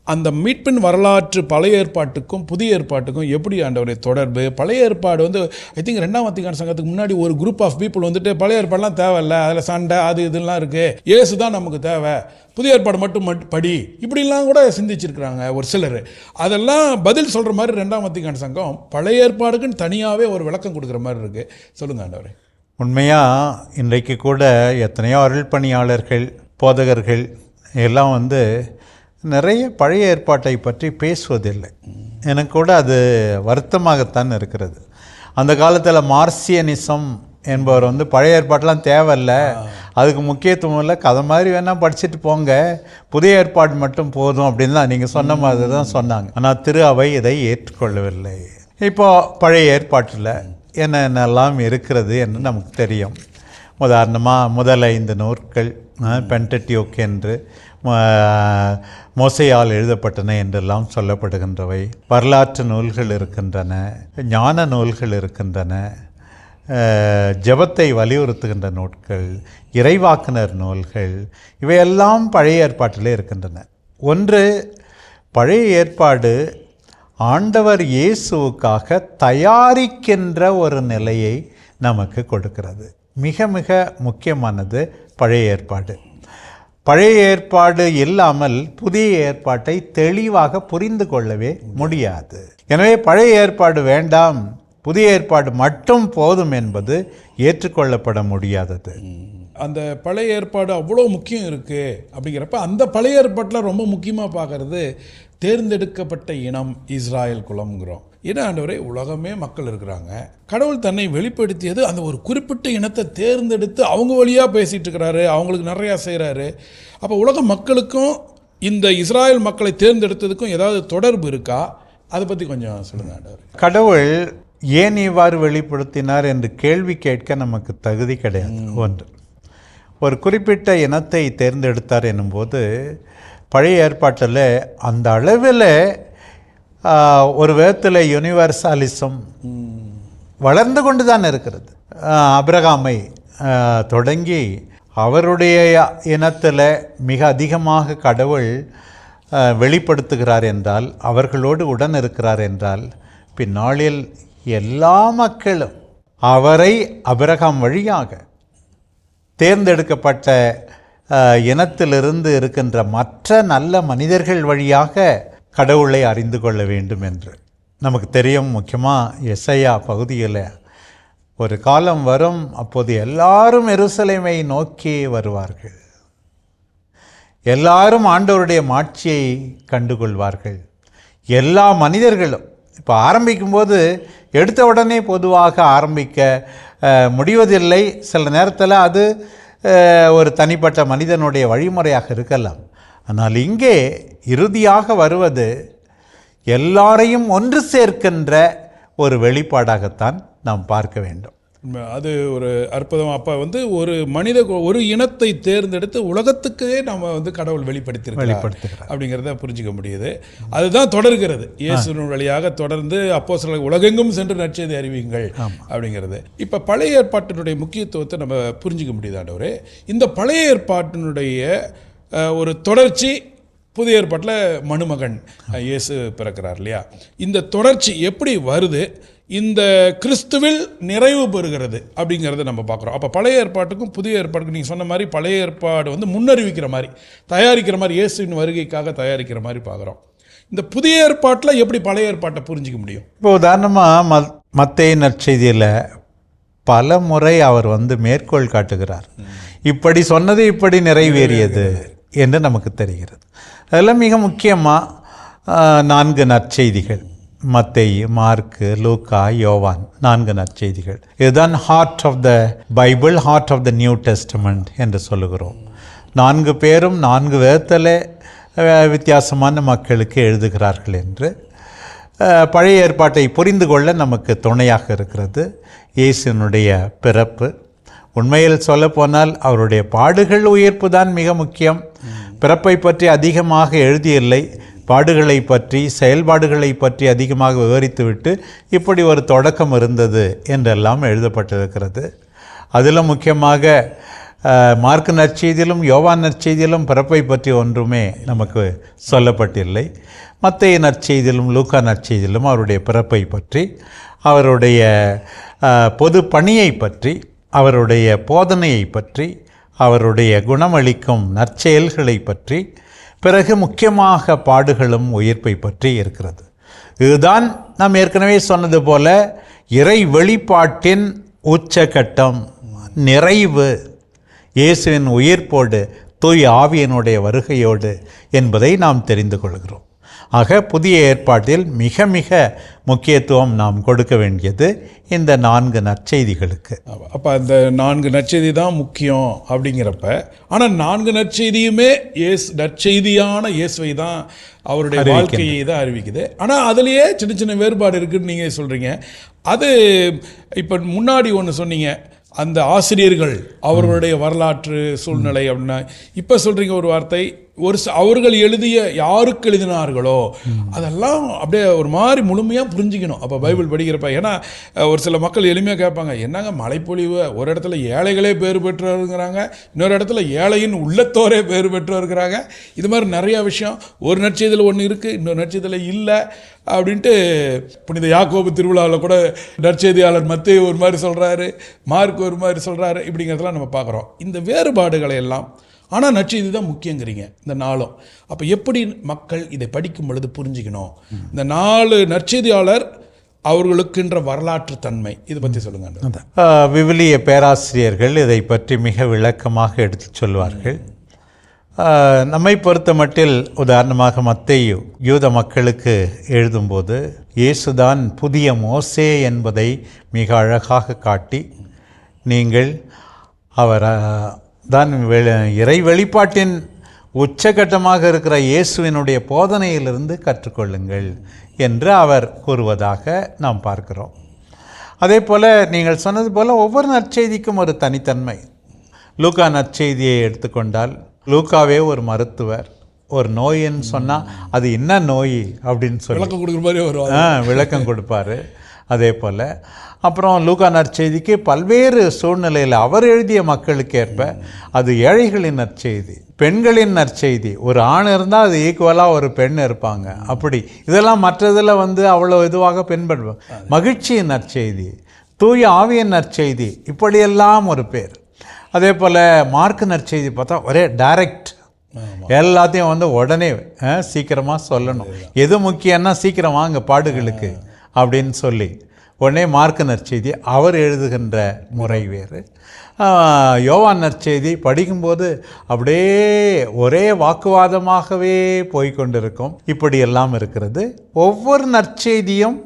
அந்த மீட்பின் வரலாற்று பழைய ஏற்பாட்டுக்கும் புதிய ஏற்பாட்டுக்கும் எப்படி ஆண்டவருடைய தொடர்பு? பழைய ஏற்பாடு வந்து ஐ திங்க் 2ஆம் வத்திக்கான் சங்கத்துக்கு முன்னாடி ஒரு குரூப் ஆஃப் பீப்புள் வந்துட்டு பழைய ஏற்பாடுலாம் தேவையில்லை, அதில் சண்டை அது இதெல்லாம் இருக்குது, இயேசு தான் நமக்கு தேவை, புதிய ஏற்பாடு மட்டும் படி, இப்படிலாம் கூட சிந்திச்சிருக்கிறாங்க ஒரு சிலர். அதெல்லாம் பதில் சொல்கிற மாதிரி 2ஆம் வத்திக்கான் சங்கம் பழைய ஏற்பாடுக்குன்னு தனியாகவே ஒரு விளக்கம் கொடுக்குற மாதிரி இருக்குது. சொல்லுங்கள் ஆண்டவரே. உண்மையாக இன்றைக்கு கூட எத்தனையோ அருள் பணியாளர்கள், போதகர்கள் எல்லாம் வந்து நிறைய பழைய ஏற்பாட்டை பற்றி பேசுவதில்லை. எனக்கு கூட அது வருத்தமாகத்தான் இருக்கிறது. அந்த காலத்தில் மார்சியனிசம் என்பவர் வந்து பழைய ஏற்பாட்டெலாம் தேவையில்லை, அதுக்கு முக்கியத்துவம் இல்லை, கதை மாதிரி வேணால் படிச்சுட்டு போங்க, புதிய ஏற்பாடு மட்டும் போதும் அப்படின்னு தான் நீங்கள் சொன்ன மாதிரி தான் சொன்னாங்க. ஆனால் திரு அவை இதை ஏற்றுக்கொள்ளவில்லை. இப்போ பழைய ஏற்பாட்டில் என்னென்னலாம் இருக்கிறது என்று நமக்கு தெரியும். உதாரணமாக முதல் 5 நூற்கள் பென்டடியூக் என்று மோசையால் எழுதப்பட்டன என்றெல்லாம் சொல்லப்படுகின்றவை. வரலாற்று நூல்கள் இருக்கின்றன, ஞான நூல்கள் இருக்கின்றன, ஜெபத்தை வலியுறுத்துகின்ற நூல்கள், இறைவாக்குனர் நூல்கள், இவையெல்லாம் பழைய ஏற்பாட்டிலே இருக்கின்றன. ஒன்று, பழைய ஏற்பாடு ஆண்டவர் இயேசுவுக்காக தயாரிக்கின்ற ஒரு நிலையை நமக்கு கொடுக்கிறது. மிக மிக முக்கியமானது பழைய ஏற்பாடு. பழைய ஏற்பாடு இல்லாமல் புதிய ஏற்பாட்டை தெளிவாக புரிந்து கொள்ளவே முடியாது. எனவே பழைய ஏற்பாடு வேண்டாம், புதிய ஏற்பாடு மட்டும் போதும் என்பது ஏற்றுக்கொள்ளப்பட முடியாதது. அந்த பழைய ஏற்பாடு அவ்வளோ முக்கியம் இருக்குது அப்படிங்கிறப்ப அந்த பழைய ஏற்பாட்டில் ரொம்ப முக்கியமாக பார்க்குறது தேர்ந்தெடுக்கப்பட்ட இனம் இஸ்ராயல் குலம்ங்கிறோம். ஏன்னா ஆண்டவரே, உலகமே மக்கள் இருக்கிறாங்க, கடவுள் தன்னை வெளிப்படுத்தியது அந்த ஒரு குறிப்பிட்ட இனத்தை தேர்ந்தெடுத்து அவங்க வழியாக பேசிகிட்டு இருக்கிறாரு, அவங்களுக்கு நிறையா செய்கிறாரு. அப்போ உலக மக்களுக்கும் இந்த இஸ்ராயல் மக்களை தேர்ந்தெடுத்ததுக்கும் ஏதாவது தொடர்பு இருக்கா? அதை பற்றி கொஞ்சம் சொல்லுங்கள் ஆண்டவர். கடவுள் ஏன் இவ்வாறு வெளிப்படுத்தினார் என்று கேள்வி கேட்க நமக்கு தகுதி கிடையாது. ஒன்று, ஒரு குறிப்பிட்ட இனத்தை தேர்ந்தெடுத்தார் என்னும்போது பழைய ஏற்பாட்டில் அந்த அளவில் ஒரு விதத்தில் யூனிவர்சாலிசம் வளர்ந்து கொண்டு தான் இருக்கிறது. ஆபிரகாமை தொடங்கி அவருடைய இனத்தில் மிக அதிகமாக கடவுள் வெளிப்படுத்துகிறார் என்றால், அவர்களோடு உடன் இருக்கிறார் என்றால், பின்னாளில் எல்லா மக்களும் அவரை ஆபிரகாம் வழியாக தேர்ந்தெடுக்கப்பட்ட இனத்திலிருந்து இருக்கின்ற மற்ற நல்ல மனிதர்கள் வழியாக கடவுளை அறிந்து கொள்ள வேண்டும் என்று நமக்கு தெரியும். முக்கியமாக எசையா பகுதியில் ஒரு காலம் வரும், அப்போது எல்லாரும் எருசலேமை நோக்கி வருவார்கள், எல்லாரும் ஆண்டவருடைய மாட்சியை கண்டுகொள்வார்கள். எல்லா மனிதர்களும் இப்போ ஆரம்பிக்கும்போது எடுத்த உடனே பொதுவாக ஆரம்பிக்க முடிவதில்லை. சில நேரத்தில் அது ஒரு தனிப்பட்ட மனிதனுடைய வழிமுறையாக இருக்கலாம். ஆனால் இங்கே இறுதியாக வருவது எல்லாரையும் ஒன்று சேர்க்கின்ற ஒரு வெளிப்பாடாகத்தான் நாம் பார்க்க வேண்டும். அது ஒரு அற்புதம். அப்போ ஒரு இனத்தை தேர்ந்தெடுத்து உலகத்துக்கே நம்ம கடவுள் வெளிப்படுத்தியிருக்கிறார் அப்படிங்கிறத புரிஞ்சிக்க முடியுது. அதுதான் தொடர்கிறது. இயேசுவின் வழியாக தொடர்ந்து அப்போஸ்தலர்கள் உலகெங்கும் சென்று நற்செய்தி அறிவியுங்கள் அப்படிங்கிறது. இப்போ பழைய ஏற்பாட்டினுடைய முக்கியத்துவத்தை நம்ம புரிஞ்சிக்க முடியுது. ஆண்டவரே, இந்த பழைய ஏற்பாட்டினுடைய ஒரு தொடர்ச்சி புதிய ஏற்பாட்டில் மணுமகன் இயேசு பிறக்கிறார் இல்லையா? இந்த தொடர்ச்சி எப்படி வருது, இந்த கிறிஸ்துவில் நிறைவு பெறுகிறது அப்படிங்கிறத நம்ம பார்க்குறோம். அப்போ பழைய ஏற்பாட்டுக்கும் புதிய ஏற்பாட்டுக்கும் நீங்கள் சொன்ன மாதிரி பழைய ஏற்பாடு முன்னறிவிக்கிற மாதிரி, தயாரிக்கிற மாதிரி, இயேசுவின் வருகைக்காக தயாரிக்கிற மாதிரி பார்க்குறோம். இந்த புதிய ஏற்பாட்டில் எப்படி பழைய ஏற்பாட்டை புரிஞ்சிக்க முடியும்? இப்போ உதாரணமாக மத்தேயு நற்செய்தியில் பல முறை அவர் மேற்கோள் காட்டுகிறார். இப்படி சொன்னது இப்படி நிறைவேறியது என்று நமக்கு தெரிகிறது. அதில் மிக முக்கியமாக 4 நற்செய்திகள், மத்தேயு, மார்க்கு, லூக்கா, யோவான், 4 நற்செய்திகள். இதுதான் heart of the Bible, heart of the New Testament என்று சொல்லுகிறோம். 4 பேரும் 4 விதத்தில் வித்தியாசமான மக்களுக்கு எழுதுகிறார்கள் என்று பழைய ஏற்பாட்டை புரிந்து கொள்ள நமக்கு துணையாக இருக்கிறது. இயேசுனுடைய பிறப்பு, உண்மையில் சொல்லப்போனால் அவருடைய பாடுகள், உயிர்ப்பு தான் மிக முக்கியம். பிறப்பை பற்றி அதிகமாக எழுதியில்லை, பாடுகளை பற்றி, செயல்பாடுகளை பற்றி அதிகமாக விவரித்துவிட்டு இப்படி ஒரு தொடக்கம் இருந்தது என்றெல்லாம் எழுதப்பட்டிருக்கிறது. அதிலும் முக்கியமாக மார்க்கு நற்செய்தியிலும் யோவான் நற்செய்தியிலும் பிறப்பை பற்றி ஒன்றுமே நமக்கு சொல்லப்பட்டில்லை. மத்தேயு நற்செய்தியிலும் லூக்கா நற்செய்தியிலும் அவருடைய பிறப்பை பற்றி, அவருடைய பொது பணியை பற்றி, அவருடைய போதனையை பற்றி, அவருடைய குணமளிக்கும் நற்செயல்களை பற்றி, பிறகு முக்கியமாக பாடுகளும் உயிர்ப்பை பற்றி இருக்கிறது. இதுதான் நாம் ஏற்கனவே சொன்னது போல இறை வெளிப்பாட்டின் உச்சகட்டம், நிறைவு இயேசுவின் உயிர்ப்போடு தூய் ஆவியனுடைய வருகையோடு என்பதை நாம் தெரிந்து கொள்கிறோம். ஆக புதிய ஏற்பாட்டில் மிக மிக முக்கியத்துவம் நாம் கொடுக்க வேண்டியது இந்த 4 நற்செய்திகளுக்கு. அப்போ அந்த 4 நற்செய்தி தான் முக்கியம் அப்படிங்கிறப்ப, ஆனால் 4 நற்செய்தியுமே நற்செய்தியான இயேசுவை தான், அவருடைய வாழ்க்கையை தான் அறிவிக்குது. ஆனால் அதுலேயே சின்ன சின்ன வேறுபாடு இருக்குதுன்னு நீங்கள் சொல்கிறீங்க. அது இப்போ முன்னாடி ஒன்று சொன்னீங்க, அந்த ஆசிரியர்கள் அவர்களுடைய வரலாற்று சூழ்நிலை அப்படின்னா, இப்போ சொல்கிறீங்க ஒரு வார்த்தை, அவர்கள் எழுதிய யாருக்கு எழுதினார்களோ அதெல்லாம் அப்படியே ஒரு மாதிரி முழுமையாக புரிஞ்சிக்கணும் அப்போ பைபிள் படிக்கிறப்ப. ஏன்னா ஒரு சில மக்கள் எளிமையாக கேட்பாங்க, என்னங்க மழைப்பொழிவு, ஒரு இடத்துல ஏழைகளே பேர் பெற்றவருங்கிறாங்க, இன்னொரு இடத்துல ஏழையின் உள்ளத்தோரே பேர் பெற்றவருங்கிறாங்க. இது மாதிரி நிறையா விஷயம் ஒரு நற்செய்தியில் ஒன்று இருக்குது, இன்னொரு நற்செய்தியில் இல்லை அப்படின்ட்டு. புனித யாக்கோபு திருவிழாவில் கூட நற்செய்தியாளர் மத்தேயு ஒரு மாதிரி சொல்கிறாரு, மார்க் ஒரு மாதிரி சொல்கிறாரு, இப்படிங்கிறதெல்லாம் நம்ம பார்க்குறோம். இந்த வேறுபாடுகளை எல்லாம், ஆனால் நற்செய்தி தான் முக்கியங்கிறீங்க இந்த நாளும். அப்போ எப்படி மக்கள் இதை படிக்கும் பொழுது புரிஞ்சுக்கணும்? இந்த 4 நற்செய்தியாளர் அவர்களுக்குன்ற வரலாற்று தன்மை, இதை பற்றி சொல்லுங்க. விவிலிய பேராசிரியர்கள் இதை பற்றி மிக விளக்கமாக எடுத்து சொல்வார்கள். நம்மை பொறுத்த மட்டில் உதாரணமாக மத்தேயு யூத மக்களுக்கு எழுதும்போது இயேசுதான் புதிய மோசே என்பதை மிக அழகாக காட்டி, நீங்கள் அவர் தான் இறை வெளிப்பாட்டின் உச்சகட்டமாக இருக்கிற இயேசுவினுடைய போதனையிலிருந்து கற்றுக்கொள்ளுங்கள் என்று அவர் கூறுவதாக நாம் பார்க்கிறோம். அதே போல் நீங்கள் சொன்னது போல் ஒவ்வொரு நற்செய்திக்கும் ஒரு தனித்தன்மை. லூக்கா நற்செய்தியை எடுத்துக்கொண்டால், லூக்காவே ஒரு மருத்துவர். ஒரு நோயின்னு சொன்னால் அது என்ன நோய் அப்படின்னு சொல்லி விளக்கம் கொடுப்பார். அதே போல் அப்புறம் லூக்கா நற்செய்திக்கு பல்வேறு சூழ்நிலையில் அவர் எழுதிய மக்களுக்கு ஏற்ப அது ஏழைகளின் நற்செய்தி, பெண்களின் நற்செய்தி. ஒரு ஆண் இருந்தால் அது ஈக்குவலாக ஒரு பெண் இருப்பாங்க. அப்படி இதெல்லாம் மற்றதில் அவ்வளோ இதுவாக பின்பற்றுவோம். மகிழ்ச்சியின் நற்செய்தி, தூய ஆவியின் நற்செய்தி, இப்படியெல்லாம் ஒரு பேர். அதே போல் மார்க் நற்செய்தி பார்த்தா ஒரே டைரக்ட், எல்லாத்தையும் உடனே சீக்கிரமாக சொல்லணும். எது முக்கியம்னா சீக்கிரம் வாங்க பாடுகளுக்கு அப்படின்னு சொல்லி உடனே மார்க் நற்செய்தி அவர் எழுதுகின்ற முறை வேறு. யோவான் நற்செய்தி படிக்கும்போது அப்படியே ஒரே வாக்குவாதமாகவே போய்கொண்டிருக்கும். இப்படியெல்லாம் இருக்கிறது. ஒவ்வொரு நற்செய்தியும்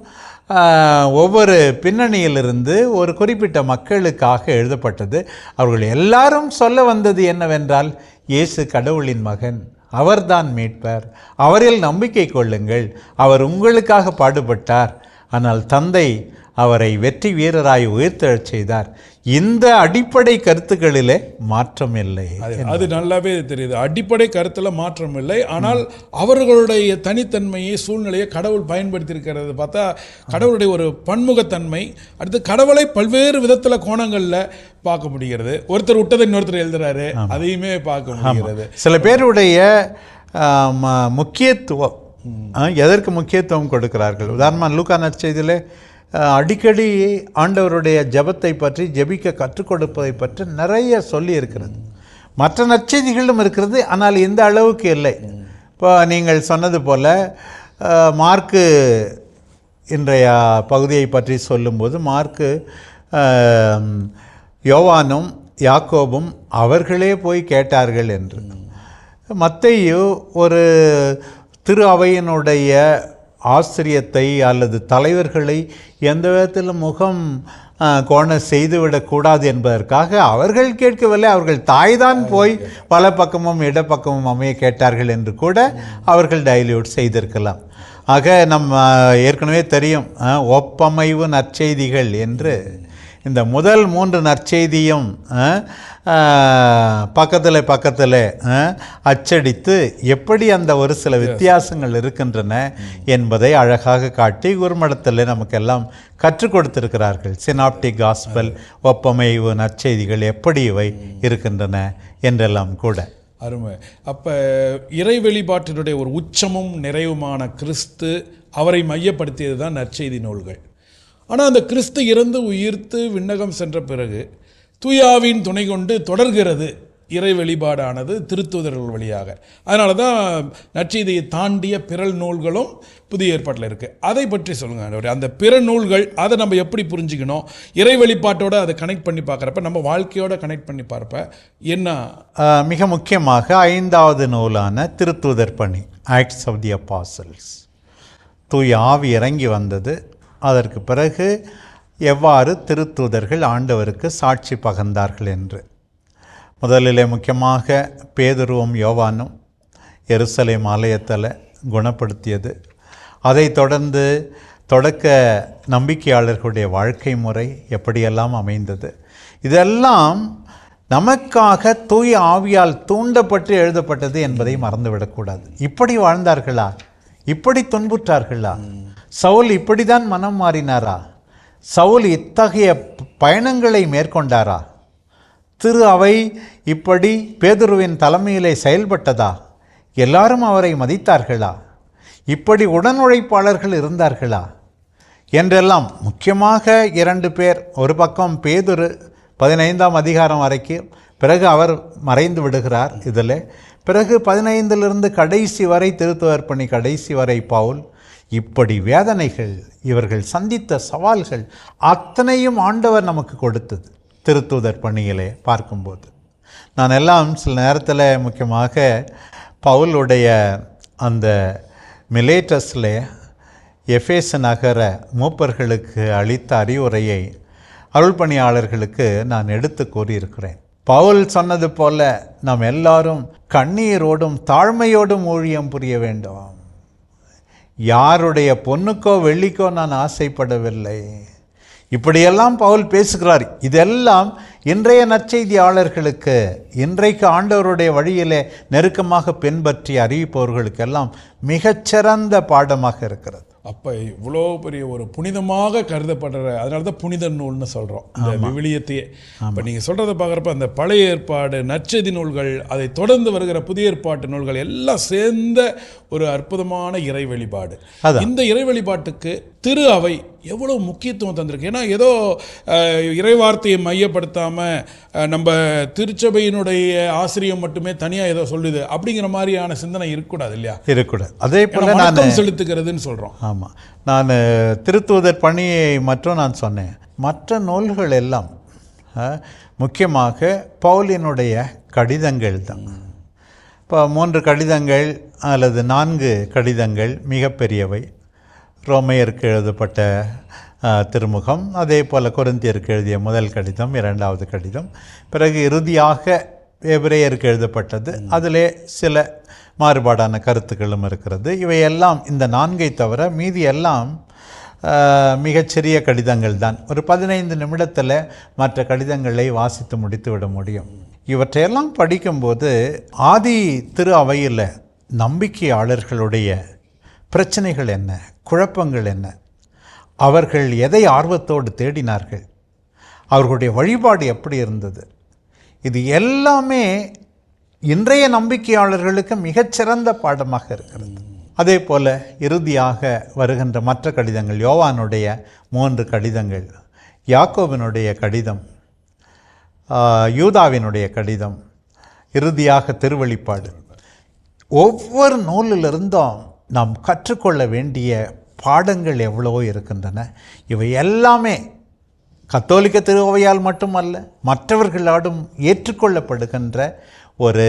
ஒவ்வொரு பின்னணியிலிருந்து ஒரு குறிப்பிட்ட மக்களுக்காக எழுதப்பட்டது. அவர்கள் எல்லாரும் சொல்ல வந்தது என்னவென்றால், இயேசு கடவுளின் மகன், அவர்தான் மீட்பர், அவரில் நம்பிக்கை கொள்ளுங்கள், அவர் உங்களுக்காக பாடுபட்டார், ஆனால் தந்தை அவரை வெற்றி வீரராய் உயிர்த்தெழச் செய்தார். இந்த அடிப்படை கருத்துக்களிலே மாற்றம் இல்லை. அது நல்லாவே தெரியுது. அடிப்படை கருத்தில் மாற்றம் இல்லை. ஆனால் அவர்களுடைய தனித்தன்மையை, சூழ்நிலையை கடவுள் பயன்படுத்தியிருக்கிறது பார்த்தா கடவுளுடைய ஒரு பன்முகத்தன்மை. அடுத்து கடவுளை பல்வேறு விதத்தில் கோணங்களில் பார்க்க முடிகிறது. ஒருத்தர் விட்டதை இன்னொருத்தர் எழுதுறாரு, அதையுமே பார்க்க முடிகிறது. சில பேருடைய முக்கியத்துவம், எதற்கு முக்கியத்துவம் கொடுக்கிறார்கள். உதாரணமாக லூக்கா நற்செய்தியிலே அடிக்கடி ஆண்டவருடைய ஜெபத்தை பற்றி, ஜெபிக்க கற்றுக் கொடுப்பதை பற்றி நிறைய சொல்லி இருக்கிறது. மற்ற நற்செய்திகளும் இருக்கிறது, ஆனால் இந்த அளவுக்கு இல்லை. இப்போ நீங்கள் சொன்னது போல் மார்க்கு இன்றைய பகுதியை பற்றி சொல்லும்போது, மார்க்கு யோவானும் யாக்கோபும் அவர்களே போய் கேட்டார்கள் என்று. மத்தேயு ஒரு திரு அவையினுடைய ஆசிரியத்தை அல்லது தலைவர்களை எந்த விதத்திலும் முகம் கோண செய்துவிடக்கூடாது என்பதற்காக அவர்கள் கேட்கவில்லை, அவர்கள் தாய்தான் போய் பல பக்கமும் இடப்பக்கமும் அமைய கேட்டார்கள் என்று கூட அவர்கள் டைல்யூட் செய்திருக்கலாம். ஆக நம்ம ஏற்கனவே தெரியும் ஒப்பமைவு நற்செய்திகள் என்று. இந்த முதல் 3 நற்செய்தியும் பக்கத்தில் அச்சடித்து எப்படி அந்த ஒரு சில வித்தியாசங்கள் இருக்கின்றன என்பதை அழகாக காட்டி குருமடத்தில் நமக்கெல்லாம் கற்றுக் கொடுத்திருக்கிறார்கள். சினாப்டிக் காஸ்பல், ஒப்பமைவு நற்செய்திகள் எப்படி இவை இருக்கின்றன என்றெல்லாம் கூட. அருமை. அப்போ இறை வெளிப்பாட்டினுடைய ஒரு உச்சமும் நிறைவுமான கிறிஸ்து, அவரை மையப்படுத்தியது தான் நற்செய்தி நூல்கள். ஆனால் அந்த கிறிஸ்து இறந்து உயிர்த்து விண்ணகம் சென்ற பிறகு தூயாவின் துணை கொண்டு தொடர்கிறது இறை வெளிப்பாடானது திருத்தூதர்கள் வழியாக. அதனால தான் நற்செய்தியை தாண்டிய பிற நூல்களும் புதிய ஏற்பாட்டில் இருக்குது. அதை பற்றி சொல்லுங்கள். அந்த பிற நூல்கள், அதை நம்ம எப்படி புரிஞ்சுக்கணும்? இறை வெளிப்பாட்டோடு அதை கனெக்ட் பண்ணி பார்க்குறப்ப, நம்ம வாழ்க்கையோட கனெக்ட் பண்ணி பார்ப்ப என்ன? மிக முக்கியமாக 5வது நூலான திருத்தூதர் பணி, ஆக்ட்ஸ் ஆஃப் தி அப்பாசல்ஸ். தூய ஆவி இறங்கி வந்தது. அதற்கு பிறகு எவ்வாறு திருத்தூதர்கள் ஆண்டவருக்கு சாட்சி பகர்ந்தார்கள் என்று. முதலிலே முக்கியமாக பேதுருவும் யோவானும் எருசலேம் ஆலயத்தில் குணப்படுத்தியது. அதை தொடர்ந்து தொடக்க நம்பிக்கையாளர்களுடைய வாழ்க்கை முறை எப்படியெல்லாம் அமைந்தது, இதெல்லாம் நமக்காக தூய ஆவியால் தூண்டப்பட்டு எழுதப்பட்டது என்பதை மறந்துவிடக்கூடாது. இப்படி வாழ்ந்தார்களா? இப்படி துன்புற்றார்களா? சவுல் இப்படிதான் மனம் மாறினாரா? சவுல் இத்தகைய பயணங்களை மேற்கொண்டாரா? திரு அவை இப்படி பேதுருவின் தலைமையிலே செயல்பட்டதா? எல்லாரும் அவரை மதித்தார்களா? இப்படி உடனுழைப்பாளர்கள் இருந்தார்களா என்றெல்லாம் முக்கியமாக 2 பேர். ஒரு பக்கம் பேதுரு 15ஆம் அதிகாரம் வரைக்கும், பிறகு அவர் மறைந்து விடுகிறார் இதில். பிறகு 15லிருந்து கடைசி வரை திருத்தூதர் பணி கடைசி வரை பவுல். இப்படி வேதனைகள், இவர்கள் சந்தித்த சவால்கள் அத்தனையும் ஆண்டவர் நமக்கு கொடுத்தது திருத்தூதர் பணியிலே பார்க்கும்போது. நான் எல்லாம் சில நேரத்தில் முக்கியமாக பவுலுடைய அந்த மிலேட்டஸில் எஃபேசு நகர மூப்பர்களுக்கு அளித்த அறிவுரையை அருள்பணியாளர்களுக்கு நான் எடுத்து கூறியிருக்கிறேன். பவுல் சொன்னது போல நாம் எல்லாரும் கண்ணீரோடும் தாழ்மையோடும் ஊழியம் புரிய வேண்டும். யாருடைய பொண்ணுக்கோ வெள்ளிக்கோ நான் ஆசைப்படவில்லை. இப்படியெல்லாம் பவுல் பேசுகிறார். இதெல்லாம் இன்றைய நற்செய்தியாளர்களுக்கு, இன்றைக்கு ஆண்டவருடைய வழியிலே நெருக்கமாக பின்பற்றி அறிவிப்பவர்களுக்கெல்லாம் மிகச்சிறந்த பாடமாக இருக்கிறது. அப்போ இவ்வளோ பெரிய ஒரு புனிதமாக கருதப்படுற, அதனால தான் புனித நூல்னு சொல்கிறோம் இந்த விவிலியத்தையே. இப்போ நீங்கள் சொல்கிறத பார்க்குறப்ப அந்த பழைய ஏற்பாடு நற்செய்தி நூல்கள், அதை தொடர்ந்து வருகிற புதிய ஏற்பாட்டு நூல்கள் எல்லாம் சேர்ந்த ஒரு அற்புதமான இறை வழிபாடு. இந்த இறை வழிபாட்டுக்கு திரு அவை எவ்வளோ முக்கியத்துவம் தந்திருக்கு. ஏன்னா ஏதோ இறைவார்த்தையை மையப்படுத்தாமல் நம்ம திருச்சபையினுடைய ஆசிரியம் மட்டுமே தனியாக ஏதோ சொல்லுது அப்படிங்கிற மாதிரியான சிந்தனை இருக்கக்கூடாது இல்லையா? இருக்கக்கூடாது. அதே போல் நான் செலுத்துகிறதுன்னு சொல்கிறோம். ஆமாம், நான் திருத்தூதர் பணியை மற்றும் நான் சொன்னேன். மற்ற நூல்கள் எல்லாம் முக்கியமாக பவுலினுடைய கடிதங்கள் தான். இப்போ 3 கடிதங்கள் அல்லது 4 கடிதங்கள் மிகப்பெரியவை. ரோமையருக்கு எழுதப்பட்ட திருமுகம், அதே போல் கொரிந்தியருக்கு எழுதிய முதல் கடிதம், 2வது கடிதம், பிறகு இறுதியாக எபிரேயருக்கு எழுதப்பட்டது. அதிலே சில மாறுபாடான கருத்துக்களும் இருக்கிறது. இவையெல்லாம் இந்த 4ஐ தவிர மீதி எல்லாம் மிகச்சிறிய கடிதங்கள் தான். ஒரு 15 நிமிடத்தில் மற்ற கடிதங்களை வாசித்து முடித்து விட முடியும். இவற்றையெல்லாம் படிக்கும்போது ஆதி திரு அவையில் நம்பிக்கையாளர்களுடைய பிரச்சனைகள் என்ன, குழப்பங்கள் என்ன, அவர்கள் எதை ஆர்வத்தோடு தேடினார்கள், அவர்களுடைய வழிபாடு எப்படி இருந்தது, இது எல்லாமே இன்றைய நம்பிக்கையாளர்களுக்கு மிகச்சிறந்த பாடமாக இருக்கிறது. அதே போல் இறுதியாக வருகின்ற மற்ற கடிதங்கள், யோவானுடைய 3 கடிதங்கள், யாக்கோபினுடைய கடிதம், யூதாவினுடைய கடிதம், இறுதியாக திருவெளிப்பாடு, ஒவ்வொரு நூலிலிருந்தும் நாம் கற்றுக்கொள்ள வேண்டிய பாடங்கள் எவ்வளவோ இருக்கின்றன. இவை எல்லாமே கத்தோலிக்க திருவையால் மட்டுமல்ல, மற்றவர்களாலும் ஏற்றுக்கொள்ளப்படுகின்ற ஒரு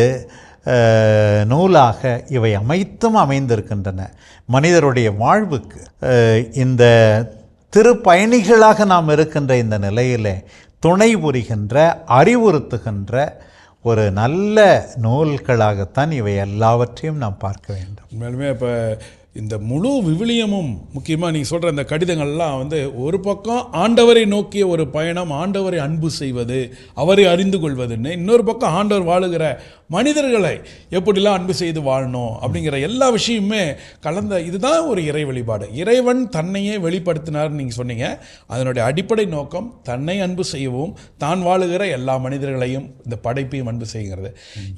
நூலாக இவை அனைத்தும் அமைந்திருக்கின்றன. மனிதருடைய வாழ்வுக்கு இந்த திருப்பயணிகளாக நாம் இருக்கின்ற இந்த நிலையில் துணை புரிகின்ற, அறிவுறுத்துகின்ற ஒரு நல்ல நூல்களாகத்தான் இவை எல்லாவற்றையும் நாம் பார்க்க வேண்டும். உண்மையிலுமே இப்போ இந்த முழு விவிலியமும் முக்கியமாக நீங்கள் சொல்கிற இந்த கடிதங்கள்லாம் ஒரு பக்கம் ஆண்டவரை நோக்கிய ஒரு பயணம், ஆண்டவரை அன்பு செய்வது, அவரை அறிந்து கொள்வதுன்னு, இன்னொரு பக்கம் ஆண்டவர் வாழுகிற மனிதர்களை எப்படிலாம் அன்பு செய்து வாழணும் அப்படிங்கிற எல்லா விஷயமுமே கலந்த இதுதான் ஒரு இறை வழிபாடு. இறைவன் தன்னையே வெளிப்படுத்தினார்னு நீங்கள் சொன்னீங்க. அதனுடைய அடிப்படை நோக்கம் தன்னை அன்பு செய்யவும், தான் வாழுகிற எல்லா மனிதர்களையும் இந்த படைப்பையும் அன்பு செய்கிறது.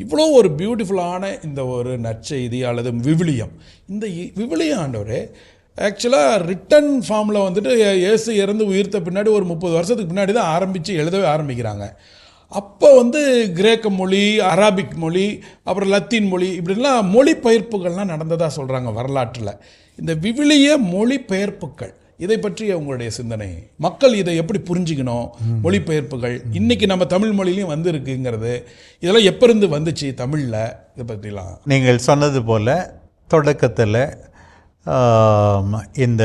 இவ்வளோ ஒரு பியூட்டிஃபுல்லான இந்த ஒரு நற்செய்தி அல்லது விவிலியம், இந்த விவிலியம் ஆண்டவர் ஆக்சுவலாக ரிட்டன் ஃபார்மில் இயேசு இறந்து உயிர்த்த பின்னாடி ஒரு 30 வருஷத்துக்கு பின்னாடி தான் ஆரம்பித்து எழுதவே ஆரம்பிக்கிறாங்க. அப்போ கிரேக்க மொழி, அராபிக் மொழி, அப்புறம் லத்தீன் மொழி, இப்படிலாம் மொழிபெயர்ப்புகள்லாம் நடந்ததாக சொல்கிறாங்க வரலாற்றில். இந்த விவிலிய மொழிபெயர்ப்புகள், இதை பற்றி உங்களுடைய சிந்தனை, மக்கள் இதை எப்படி புரிஞ்சுக்கணும்? மொழிபெயர்ப்புகள் இன்றைக்கி நம்ம தமிழ் மொழிலையும் இருக்குங்கிறது, இதெல்லாம் எப்போ இருந்து வந்துச்சு தமிழில், இதை பற்றிலாம்? நீங்கள் சொன்னது போல் தொடக்கத்தில் இந்த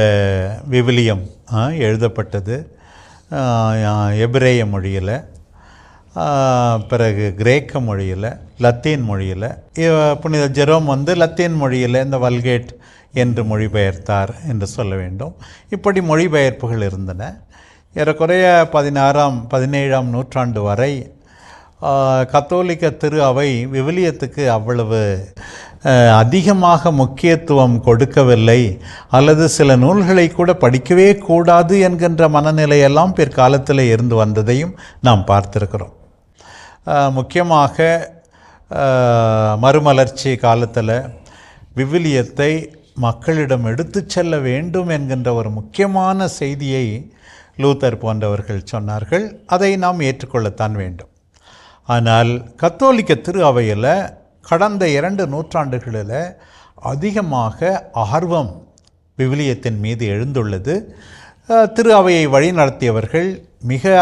விவிலியம் எழுதப்பட்டது எபிரேய மொழியில், பிறகு கிரேக்க மொழியில், லத்தீன் மொழியில். புனித ஜெரோம் லத்தீன் மொழியில் இந்த வல்கேட் என்று மொழிபெயர்த்தார் என்று சொல்ல வேண்டும். இப்படி மொழிபெயர்ப்புகள் இருந்தன. ஏறக்குறைய 16ஆம் 17ஆம் நூற்றாண்டு வரை கத்தோலிக்க திரு அவை விவிலியத்துக்கு அவ்வளவு அதிகமாக முக்கியத்துவம் கொடுக்கவில்லை, அல்லது சில நூல்களை கூட படிக்கவே கூடாது என்கின்ற மனநிலையெல்லாம் பிற்காலத்தில் இருந்து வந்ததையும் நாம் பார்த்திருக்கிறோம். முக்கியமாக மறுமலர்ச்சி காலத்தில் விவிலியத்தை மக்களிடம் எடுத்து செல்ல வேண்டும் என்கின்ற ஒரு முக்கியமான செய்தியை லூத்தர் போன்றவர்கள் சொன்னார்கள். அதை நாம் ஏற்றுக்கொள்ளத்தான் வேண்டும். ஆனால் கத்தோலிக்க திரு அவையில் கடந்த 2 நூற்றாண்டுகளில் அதிகமாக ஆர்வம் விவிலியத்தின் மீது எழுந்துள்ளது. திரு அவையை வழிநடத்தியவர்கள் மிக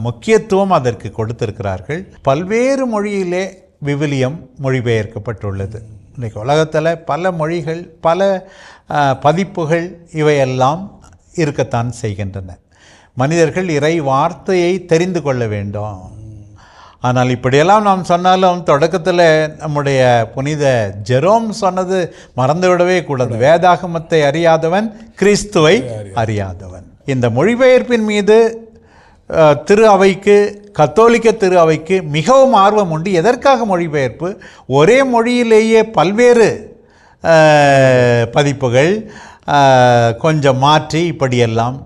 முக்கியத்துவம் அதற்கு கொடுத்திருக்கிறார்கள். பல்வேறு மொழியிலே விவிலியம் மொழிபெயர்க்கப்பட்டுள்ளது. இன்றைக்கு உலகத்தில் பல மொழிகள், பல பதிப்புகள் இவையெல்லாம் இருக்கத்தான் செய்கின்றன. மனிதர்கள் இறை வார்த்தையை தெரிந்து கொள்ள வேண்டும். ஆனால் இப்படியெல்லாம் நாம் சொன்னாலும் தொடக்கத்தில் நம்முடைய புனித ஜெரோம் சொன்னது மறந்துவிடவே கூடாது. வேதாகமத்தை அறியாதவன் கிறிஸ்துவை அறியாதவன். இந்த மொழிபெயர்ப்பின் மீது திரு அவைக்கு, கத்தோலிக்க திரு அவைக்கு மிகவும் ஆர்வம் உண்டு. எதற்காக மொழிபெயர்ப்பு? ஒரே மொழியிலேயே பல்வேறு பதிப்புகள் கொஞ்சம் மாற்றி இப்படியெல்லாம்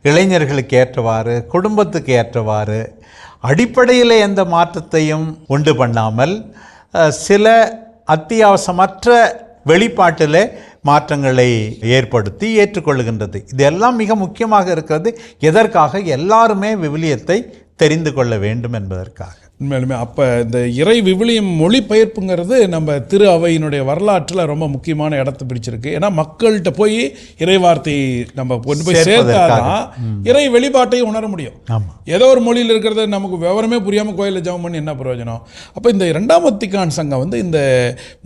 இளைஞர்களுக்கு ஏற்றவாறு, குடும்பத்துக்கு ஏற்றவாறு அடிப்படையில் எந்த மாற்றத்தையும் உண்டு பண்ணாமல் சில அத்தியாவசியமற்ற வெளிப்பாட்டில் மாற்றங்களை ஏற்படுத்தி ஏற்றுக்கொள்கின்றது. இதெல்லாம் மிக முக்கியமாக இருக்கிறது. எதற்காக? எல்லாருமே விவிலியத்தை தெரிந்து கொள்ள வேண்டும் என்பதற்காக. உண்மையிலுமே அப்போ இந்த இறை விவிலியம் மொழிபெயர்ப்புங்கிறது நம்ம திரு அவையினுடைய வரலாற்றில் ரொம்ப முக்கியமான இடத்தை பிடிச்சிருக்கு. ஏன்னா மக்கள்கிட்ட போய் இறை வார்த்தையை நம்ம கொண்டு போய் சேர்த்தாதான் இறை வெளிப்பாட்டை உணர முடியும். ஏதோ ஒரு மொழியில் இருக்கிறத நமக்கு விவரமே புரியாமல் கோயிலில் ஜெபம் பண்ணி என்ன பிரயோஜனம்? அப்போ இந்த 2ஆம் வத்திக்கான் சங்கம் வந்து இந்த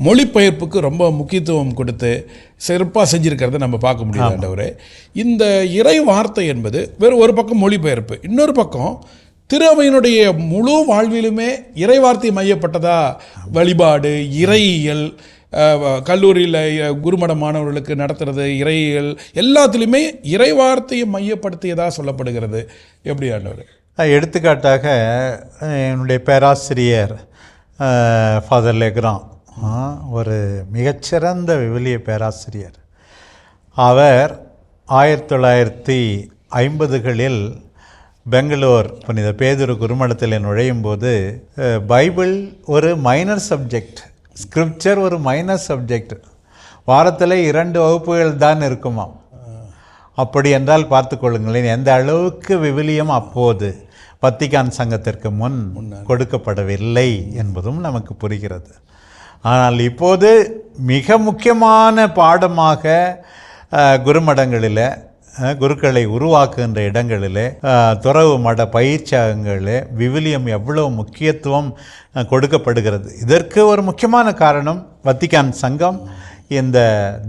மொழிபெயர்ப்புக்கு ரொம்ப முக்கியத்துவம் கொடுத்து சிறப்பாக செஞ்சுருக்கிறத நம்ம பார்க்க முடியாது. ஆண்டவரே, இந்த இறை வார்த்தை என்பது வேறு ஒரு பக்கம் மொழிபெயர்ப்பு, இன்னொரு பக்கம் திரு அவையினுடைய முழு வாழ்விலுமே இறைவார்த்தை மையப்பட்டதா வழிபாடு, இறையியல், கல்லூரியில் குருமட மாணவர்களுக்கு நடத்துறது இறையியல், எல்லாத்துலேயுமே இறைவார்த்தையை மையப்படுத்தியதாக சொல்லப்படுகிறது. எப்படி ஆண்டவர்? எடுத்துக்காட்டாக என்னுடைய பேராசிரியர் ஃபாதர் லெக்ரான் ஒரு மிகச்சிறந்த விவிலிய பேராசிரியர். அவர் 1950களில் பெங்களூர் புனித பேதுரு குருமடத்தில் நுழையும் போது பைபிள் ஒரு மைனர் சப்ஜெக்ட், ஸ்கிரிப்சர் ஒரு மைனர் சப்ஜெக்ட், வாரத்தில் 2 வகுப்புகள் தான் இருக்குமாம். அப்படி என்றால் பார்த்து கொள்ளுங்களேன் எந்த அளவுக்கு விவிலியம் அப்போது வத்திக்கான் சங்கத்திற்கு முன் கொடுக்கப்படவில்லை என்பதும் நமக்கு புரிகிறது. ஆனால் இப்போது மிக முக்கியமான பாடமாக குருமடங்களில், குருக்களை உருவாக்குகின்ற இடங்களில், துறவு மட பயிற்சியகங்களில் விவிலியம் எவ்வளவு முக்கியத்துவம் கொடுக்கப்படுகிறது. இதற்கு ஒரு முக்கியமான காரணம் வத்திக்கான் சங்கம் இந்த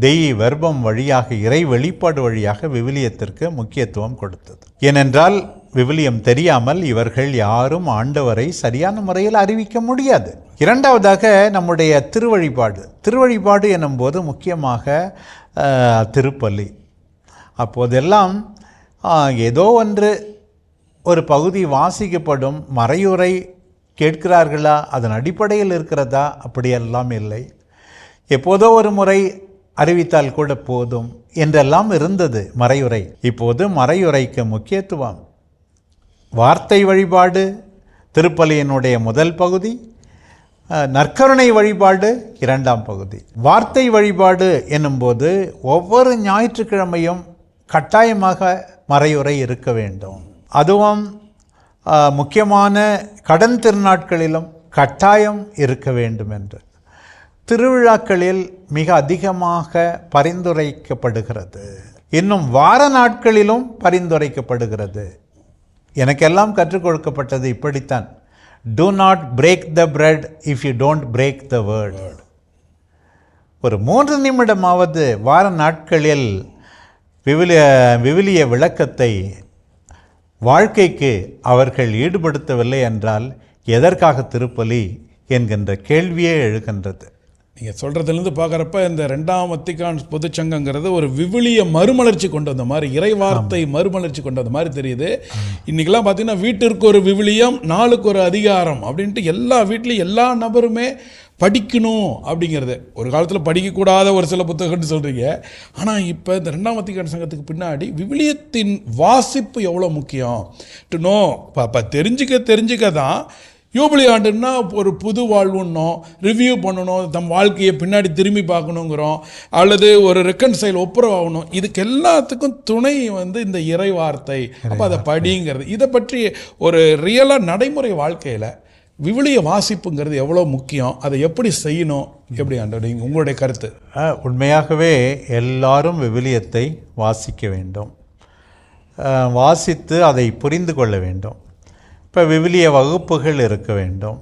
தெய்வ வர்பம் வழியாக, இறை வெளிப்பாடு வழியாக விவிலியத்திற்கு முக்கியத்துவம் கொடுத்தது. ஏனென்றால் விவிலியம் தெரியாமல் இவர்கள் யாரும் ஆண்டவரை சரியான முறையில் அறிவிக்க முடியாது. இரண்டாவதாக நம்முடைய திருவழிபாடு எனும்போது முக்கியமாக திருப்பலி. அப்போதெல்லாம் ஏதோ ஒரு பகுதி வாசிக்கப்படும், மறையுரை கேட்கிறார்களா, அதன் அடிப்படையில் இருக்கிறதா? அப்படியெல்லாம் இல்லை. எப்போதோ ஒரு முறை அறிவித்தால் கூட போதும் என்றெல்லாம் இருந்தது மறையுரை. இப்போது மறையுரைக்கு முக்கியத்துவம். வார்த்தை வழிபாடு திருப்பலியினுடைய முதல் பகுதி, நற்கருணை வழிபாடு 2ஆம் பகுதி. வார்த்தை வழிபாடு என்னும்போது ஒவ்வொரு ஞாயிற்றுக்கிழமையும் கட்டாயமாக மறையுரை இருக்க வேண்டும். அதுவும் முக்கியமான கடன் திருநாட்களிலும் கட்டாயம் இருக்க வேண்டும் என்று திருவிழாக்களில் மிக அதிகமாக பரிந்துரைக்கப்படுகிறது. இன்னும் வார நாட்களிலும் பரிந்துரைக்கப்படுகிறது. எனக்கெல்லாம் கற்றுக் கொடுக்கப்பட்டது இப்படித்தான்: do not break the bread if you don't break the word. ஒரு 3 நிமிடமாவது வார நாட்களில் விவிலிய விளக்கத்தை வாழ்க்கைக்கு அவர்கள் ஈடுபடுத்தவில்லை என்றால் எதற்காக திருப்பலி என்கின்ற கேள்வியே எழுகின்றது. நீங்கள் சொல்கிறதுலேருந்து பார்க்குறப்ப இந்த 2ஆம் வத்திக்கான் பொதுச்சங்கங்கிறது ஒரு விவிலிய மறுமலர்ச்சி கொண்டு வந்த மாதிரி, இறைவார்த்தை மறுமலர்ச்சி கொண்டு வந்த மாதிரி தெரியுது. இன்றைக்கெல்லாம் பார்த்தீங்கன்னா வீட்டிற்கு ஒரு விவிலியம், நாளுக்கு ஒரு அதிகாரம் அப்படின்ட்டு எல்லா வீட்லேயும் எல்லா நபருமே படிக்கணும் அப்படிங்கிறது. ஒரு காலத்தில் படிக்கக்கூடாத ஒரு சில புத்தகம்னு சொல்கிறீங்க. ஆனால் இப்போ இந்த 2ஆம் வத்திக்கான் சங்கத்துக்கு பின்னாடி விவிலியத்தின் வாசிப்பு எவ்வளோ முக்கியம் டு நோ. இப்போ தெரிஞ்சுக்க தான் யூபிலி ஆண்டுன்னா ஒரு புது வாழ்வுன்னோம், ரிவ்யூ பண்ணணும், தம் வாழ்க்கையை பின்னாடி திரும்பி பார்க்கணுங்கிறோம், அல்லது ஒரு ரெக்கன்சைல் ஒப்புரவாகணும். இதுக்கு எல்லாத்துக்கும் துணை இந்த இறை வார்த்தை. அப்போ அதை படிங்கிறது. இதை பற்றி ஒரு ரியலாக நடைமுறை வாழ்க்கையில் விவிலிய வாசிப்புங்கிறது எவ்வளோ முக்கியம், அதை எப்படி செய்யணும், எப்படி ஆண்டவர் உங்களுடைய கருத்து? உண்மையாகவே எல்லாரும் விவிலியத்தை வாசிக்க வேண்டும், வாசித்து அதை புரிந்து கொள்ள வேண்டும். இப்போ விவிலிய வகுப்புகள் இருக்க வேண்டும்.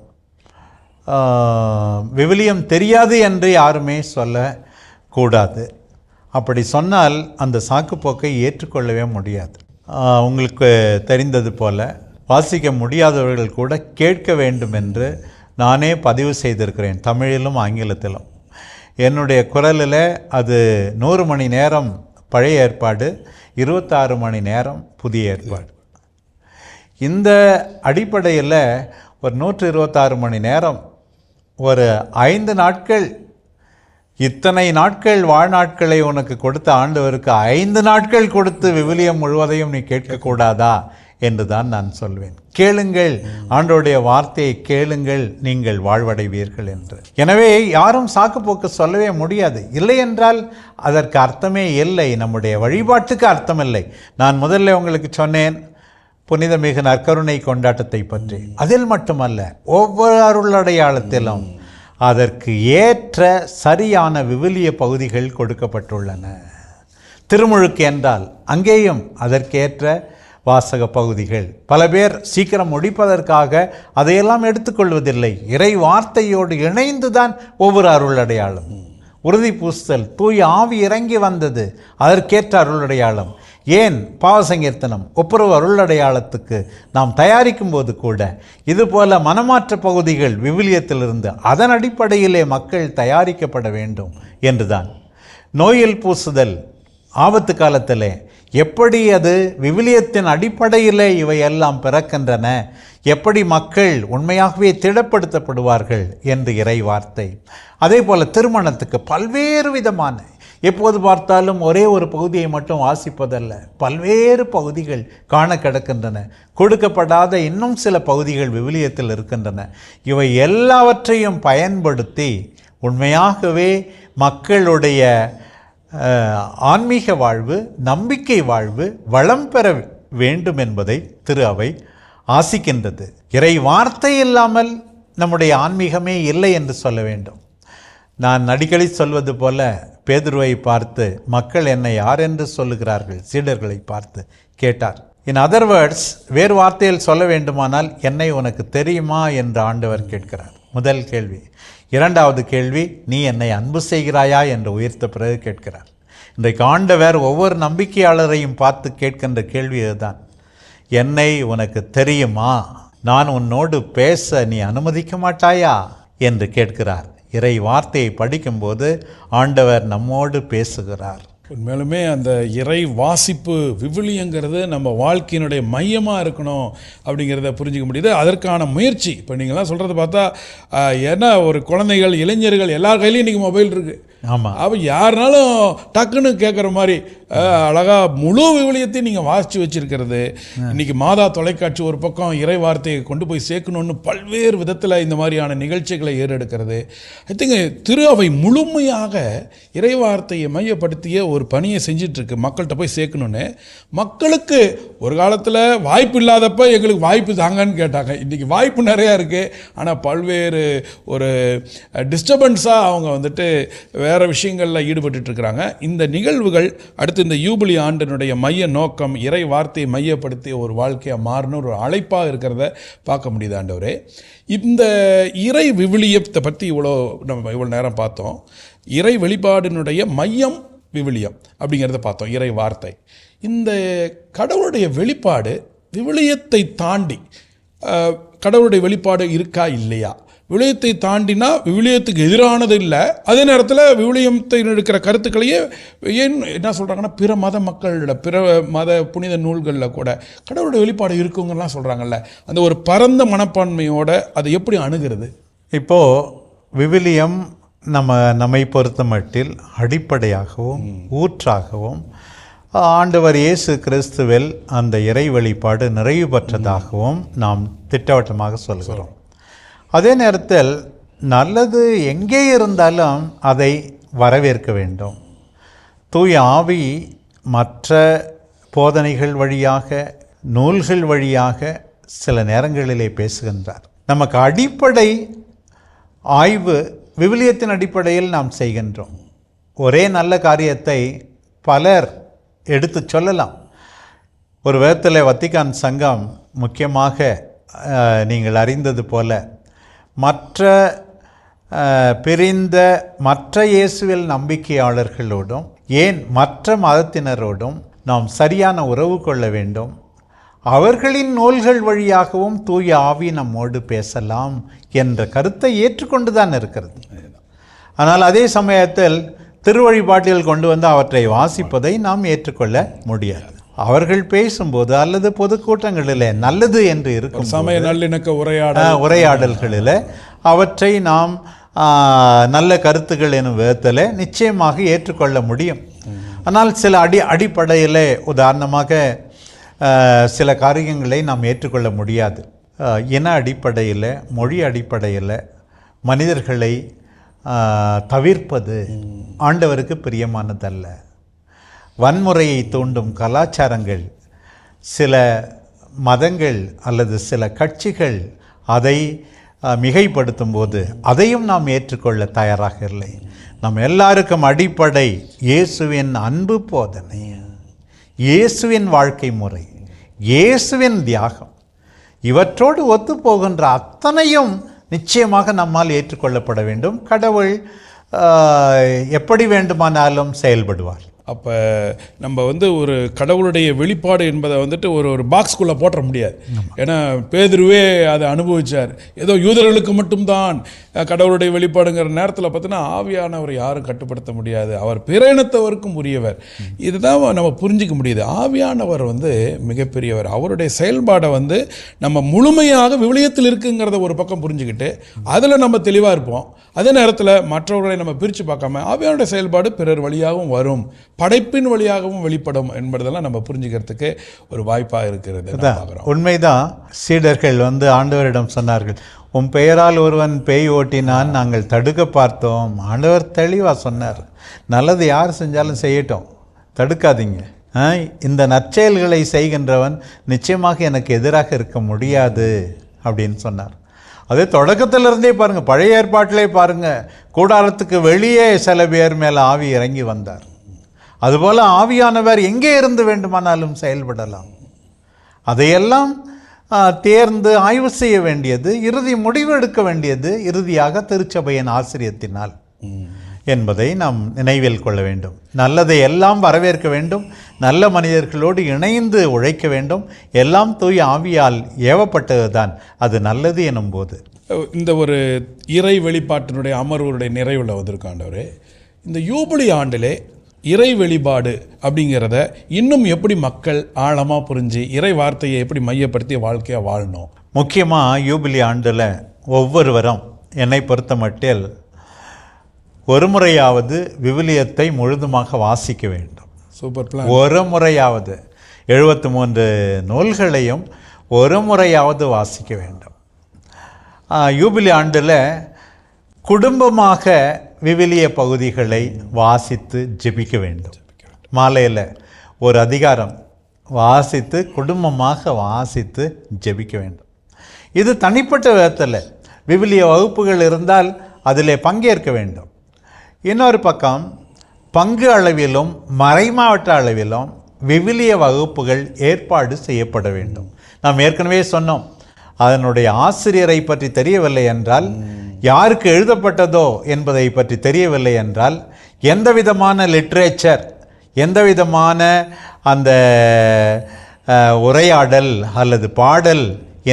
விவிலியம் தெரியாது என்று யாருமே சொல்லக்கூடாது. அப்படி சொன்னால் அந்த சாக்குப்போக்கை ஏற்றுக்கொள்ளவே முடியாது. உங்களுக்கு தெரிந்தது போல் வாசிக்க முடியாதவர்கள் கூட கேட்க வேண்டும் என்று நானே பதிவு செய்திருக்கிறேன், தமிழிலும் ஆங்கிலத்திலும். என்னுடைய குரலில் அது 100 மணி நேரம் பழைய ஏற்பாடு, 26 மணி நேரம் புதிய ஏற்பாடு. இந்த அடிப்படையில் ஒரு 126 மணி நேரம் ஒரு 5 நாட்கள் இத்தனை நாட்கள் வாழ்நாட்களை உனக்கு கொடுத்த ஆண்டவருக்கு 5 நாட்கள் கொடுத்து விவிலியம் முழுவதையும் நீ கேட்கக்கூடாதா என்று தான் நான் சொல்வேன். கேளுங்கள், ஆண்டவருடைய வார்த்தையை கேளுங்கள், நீங்கள் வாழ்வடைவீர்கள் என்று. எனவே யாரும் சாக்குப்போக்கு சொல்லவே முடியாது. இல்லை என்றால் அதற்கு அர்த்தமே இல்லை, நம்முடைய வழிபாட்டுக்கு அர்த்தம் இல்லை. நான் முதல்ல உங்களுக்கு சொன்னேன் புனித மிகு நற்கருணை கொண்டாட்டத்தை பற்றி. அதில் மட்டுமல்ல, ஒவ்வொரு அருளடையாளத்திலும் அதற்கு ஏற்ற சரியான விவிலிய பகுதிகள் கொடுக்கப்பட்டுள்ளன. திருமுழுக்கு என்றால் அங்கேயும் அதற்கேற்ற வாசக பகுதிகள். பல பேர் சீக்கிரம் முடிப்பதற்காக அதையெல்லாம் எடுத்துக்கொள்வதில்லை. இறை வார்த்தையோடு இணைந்துதான் ஒவ்வொரு அருளடையாளம். உறுதி பூசுதல், தூய ஆவி இறங்கி வந்தது, அதற்கேற்ற அருளடையாளம். ஏன் பாவசங்கீர்த்தனம், ஒப்புரவு அருளடையாளத்துக்கு நாம் தயாரிக்கும் போது கூட இதுபோல மனமாற்ற பகுதிகள் விவிலியத்திலிருந்து அதன் அடிப்படையிலே மக்கள் தயாரிக்கப்பட வேண்டும் என்றுதான். நோயில் பூசுதல் ஆபத்து காலத்திலே எப்படி அது விவிலியத்தின் அடிப்படையிலே இவையெல்லாம் பிறக்கின்றன, எப்படி மக்கள் உண்மையாகவே திடப்படுத்தப்படுவார்கள் என்று இறை வார்த்தை. அதே போல திருமணத்துக்கு பல்வேறு விதமான, எப்போது பார்த்தாலும் ஒரே ஒரு பகுதியை மட்டும் வாசிப்பதல்ல, பல்வேறு பகுதிகள் காண கிடக்கின்றன. கொடுக்கப்படாத இன்னும் சில பகுதிகள் விவிலியத்தில் இருக்கின்றன. இவை எல்லாவற்றையும் பயன்படுத்தி உண்மையாகவே மக்களுடைய ஆன்மீக வாழ்வு, நம்பிக்கை வாழ்வு வளம் பெற வேண்டும் என்பதை திரு அவை ஆசிக்கின்றது. இறை வார்த்தை இல்லாமல் நம்முடைய ஆன்மீகமே இல்லை என்று சொல்ல வேண்டும். நான் அடிக்கடி சொல்வது போல பேதுருவை பார்த்து மக்கள் என்னை யார் என்று சொல்லுகிறார்கள், சீடர்களை பார்த்து கேட்டார். இன் அதர் வேர்ட்ஸ், வேறு வார்த்தையில் சொல்ல வேண்டுமானால் என்னை உனக்கு தெரியுமா என்று ஆண்டவர் கேட்கிறார். முதல் கேள்வி. இரண்டாவது கேள்வி, நீ என்னை அன்பு செய்கிறாயா என்று உயர்த்த பிறகு கேட்கிறார். இன்றைக்கு ஆண்டவர் ஒவ்வொரு நம்பிக்கையாளரையும் பார்த்து கேட்கின்ற கேள்வி இதுதான். என்னை உனக்கு தெரியுமா? நான் உன்னோடு பேச நீ அனுமதிக்க மாட்டாயா என்று கேட்கிறார். இறை வார்த்தையை படிக்கும்போது ஆண்டவர் நம்மோடு பேசுகிறார். உண்மையிலுமே அந்த இறை வாசிப்பு விவிலியங்கிறது நம்ம வாழ்க்கையினுடைய மையமாக இருக்கணும் அப்படிங்கிறத புரிஞ்சிக்க முடியுது. அதற்கான முயற்சி இப்போ நீங்கள்லாம் சொல்கிறத பார்த்தா ஏன்னா ஒரு குழந்தைகள், இளைஞர்கள் எல்லார் கையிலையும் இன்றைக்கி மொபைல் இருக்குது. ஆமாம். அப்போ யாருனாலும் டக்குன்னு கேட்குற மாதிரி அழகாக முழு விவிலியத்தையும் நீங்கள் வாசித்து வச்சுருக்கிறது. இன்றைக்கி மாதா தொலைக்காட்சி ஒரு பக்கம் இறை வார்த்தையை கொண்டு போய் சேர்க்கணுன்னு பல்வேறு விதத்தில் இந்த மாதிரியான நிகழ்ச்சிகளை ஏறெடுக்கிறது. ஐ திங்க் திரு அவை முழுமையாக இறை வார்த்தையை மையப்படுத்திய ஒரு பணியை செஞ்சிட்ருக்கு, மக்கள்கிட்ட போய் சேர்க்கணுன்னு. மக்களுக்கு ஒரு காலத்தில் வாய்ப்பு இல்லாதப்ப எங்களுக்கு வாய்ப்பு தாங்கன்னு கேட்டாங்க. இன்றைக்கி வாய்ப்பு நிறையா இருக்குது, ஆனால் பல்வேறு ஒரு டிஸ்டர்பன்ஸாக அவங்க வந்துட்டு வேறு விஷயங்களில் ஈடுபட்டுருக்கிறாங்க. இந்த நிகழ்வுகள் அடுத்து இந்த யூபிலி ஆண்டினுடைய மைய நோக்கம் இறை வார்த்தையை மையப்படுத்திய ஒரு வாழ்க்கையாக மாறணும் ஒரு அழைப்பாக இருக்கிறத பார்க்க முடியுது. ஆண்டவரே, இந்த இறை விவிலியத்தை பற்றி நம்ம இவ்வளோ நேரம் பார்த்தோம். இறை வெளிப்பாடினுடைய மையம் விவிலியம் அப்படிங்கிறத பார்த்தோம், இறை வார்த்தை. இந்த கடவுளுடைய வெளிப்பாடு விவிலியத்தை தாண்டி கடவுளுடைய வெளிப்பாடு இருக்கா இல்லையா? விவிலியத்தை தாண்டினா விவிலியத்துக்கு எதிரானது இல்லை, அதே நேரத்தில் விவிலியத்தில் இருக்கிற கருத்துக்களையே ஏன் என்ன சொல்கிறாங்கன்னா பிற மத மக்களோட, பிற மத புனித நூல்களில் கூட கடவுளுடைய வெளிப்பாடு இருக்குங்கலாம் சொல்கிறாங்கல்ல. அந்த ஒரு பரந்த மனப்பான்மையோடு அதை எப்படி அணுகிறது? இப்போது விவிலியம் நம்மை பொறுத்த மட்டில் அடிப்படையாகவும் ஊற்றாகவும் ஆண்டவர் இயேசு கிறிஸ்துவில் அந்த இறை வெளிப்பாடு நிறைவு பெற்றதாகவும் நாம் திட்டவட்டமாக சொல்கிறோம். அதே நேரத்தில் நல்லது எங்கே இருந்தாலும் அதை வரவேற்க வேண்டும். தூய ஆவி மற்ற போதனைகள் வழியாக, நூல்கள் வழியாக சில நேரங்களிலே பேசுகின்றார். நமக்கு அடிப்படை ஆய்வு விவிலியத்தின் அடிப்படையில் நாம் செய்கின்றோம். ஒரே நல்ல காரியத்தை பலர் எடுத்து சொல்லலாம். ஒரு விதத்தில் வத்திக்கான் சங்கம் முக்கியமாக நீங்கள் அறிந்தது போல மற்ற பிரிந்த மற்ற இயேசுவில் நம்பிக்கையாளர்களோடும் ஏன் மற்ற மதத்தினரோடும் நாம் சரியான உறவு கொள்ள வேண்டும். அவர்களின் நூல்கள் வழியாகவும் தூய ஆவி நம்மோடு பேசலாம் என்ற கருத்தை ஏற்றுக்கொண்டு தான் இருக்கிறது. ஆனால் அதே சமயத்தில் திருவழிபாட்டில் கொண்டு வந்து அவற்றை வாசிப்பதை நாம் ஏற்றுக்கொள்ள முடியாது. அவர்கள் பேசும்போது அல்லது பொதுக்கூட்டங்களில் நல்லது என்று இருக்கும் சமய நல்லிணக்க உரையாடல்களில் அவற்றை நாம் நல்ல கருத்துக்கள் எனும் விதத்தில் நிச்சயமாக ஏற்றுக்கொள்ள முடியும். ஆனால் சில அடிப்படையில் உதாரணமாக சில காரியங்களை நாம் ஏற்றுக்கொள்ள முடியாது. இன அடிப்படையில், மொழி அடிப்படையில் மனிதர்களை தவிர்ப்பது ஆண்டவருக்கு பிரியமானதல்ல. வன்முறையை தூண்டும் கலாச்சாரங்கள், சில மதங்கள் அல்லது சில கட்சிகள் அதை மிகைப்படுத்தும் போது அதையும் நாம் ஏற்றுக்கொள்ள தயாராக இல்லை. நம் எல்லாருக்கும் அடிப்படை இயேசுவின் அன்பு போதனை, இயேசுவின் வாழ்க்கை முறை, இயேசுவின் தியாகம். இவற்றோடு ஒத்து போகின்ற அத்தனையும் நிச்சயமாக நம்மால் ஏற்றுக்கொள்ளப்பட வேண்டும். கடவுள் எப்படி வேண்டுமானாலும் செயல்படுவார். அப்போ நம்ம ஒரு கடவுளுடைய வெளிப்பாடு என்பதை ஒரு பாக்ஸ்குள்ளே போட்ட முடியாது. ஏன்னா பேதுருவே அதை அனுபவித்தார். ஏதோ யூதர்களுக்கு மட்டும்தான் கடவுளுடைய வெளிப்பாடுங்கிற நேரத்தில் பார்த்தீங்கன்னா ஆவியானவர் யாரும் கட்டுப்படுத்த முடியாது, அவர் பிற இனத்தவருக்கும் உரியவர். இதுதான் நம்ம புரிஞ்சிக்க முடியுது. ஆவியானவர் மிகப்பெரியவர். அவருடைய செயல்பாடை நம்ம முழுமையாக விவிலியத்தில் இருக்குங்கிறத ஒரு பக்கம் புரிஞ்சுக்கிட்டு அதில் நம்ம தெளிவாக இருப்போம். அதே நேரத்தில் மற்றவர்களை நம்ம பிரித்து பார்க்காம ஆவியானுடைய செயல்பாடு பிறர் வழியாகவும் வரும், படைப்பின் வழியாகவும் வெளிப்படும் என்பதெல்லாம் நம்ம புரிஞ்சுக்கிறதுக்கு ஒரு வாய்ப்பாக இருக்கிறது. உண்மைதான். சீடர்கள் ஆண்டவரிடம் சொன்னார்கள், உன் பெயரால் ஒருவன் பேய் ஓட்டினான், நாங்கள் தடுக்க பார்த்தோம். ஆண்டவர் தெளிவாக சொன்னார், நல்லது யார் செஞ்சாலும் செய்யட்டும், தடுக்காதீங்க. இந்த நற்செயல்களை செய்கின்றவன் நிச்சயமாக எனக்கு எதிராக இருக்க முடியாது அப்படின்னு சொன்னார். அதே தொடக்கத்திலிருந்தே பாருங்கள், பழைய ஏற்பாட்டிலே பாருங்கள், கூடாரத்துக்கு வெளியே சில பேர் மேலே ஆவி இறங்கி வந்தார். அதுபோல் ஆவியானவர் எங்கே இருந்து வேண்டுமானாலும் செயல்படலாம். அதையெல்லாம் தேர்ந்து ஆய்வு செய்ய வேண்டியது, இறுதி முடிவு எடுக்க வேண்டியது இறுதியாக திருச்சபையின் ஆசிரியத்தினால் என்பதை நாம் நினைவில் கொள்ள வேண்டும். நல்லதை எல்லாம் வரவேற்க வேண்டும், நல்ல மனிதர்களோடு இணைந்து உழைக்க வேண்டும். எல்லாம் தூய் ஆவியால் ஏவப்பட்டது தான் அது நல்லது எனும் போது இந்த ஒரு இறை வெளிப்பாட்டினுடைய அமர்வுடைய நிறைவில் வந்திருக்காண்டவர். இந்த யூபிலி ஆண்டிலே இறை வெளிப்பாடு அப்படிங்கிறத இன்னும் எப்படி மக்கள் ஆழமாக புரிஞ்சு இறை வார்த்தையை எப்படி மையப்படுத்தி வாழ்க்கையாக வாழணும்? முக்கியமாக யூபிலி ஆண்டில் ஒவ்வொருவரும் என்னை பொறுத்த மட்டில் ஒரு முறையாவது விவிலியத்தை முழுதுமாக வாசிக்க வேண்டும். Super plan. ஒரு முறையாவது 73 நூல்களையும் ஒரு முறையாவது வாசிக்க வேண்டும். யூபிலி ஆண்டில் குடும்பமாக விவிலிய பகுதிகளை வாசித்து ஜெபிக்க வேண்டும். மாலையில் ஒரு அதிகாரம் வாசித்து குடும்பமாக வாசித்து ஜெபிக்க வேண்டும். இது தனிப்பட்ட விதத்தில் விவிலிய வகுப்புகள் இருந்தால் அதில் பங்கேற்க வேண்டும். இன்னொரு பக்கம் பங்கு அளவிலும் மறைமாவட்ட அளவிலும் விவிலிய வகுப்புகள் ஏற்பாடு செய்யப்பட வேண்டும். நாம் ஏற்கனவே சொன்னோம், அதனுடைய ஆசிரியரை பற்றி தெரியவில்லை என்றால், யாருக்கு எழுதப்பட்டதோ என்பதை பற்றி தெரியவில்லை என்றால், எந்த விதமான லிட்ரேச்சர், எந்த விதமான அந்த உரையாடல் அல்லது பாடல்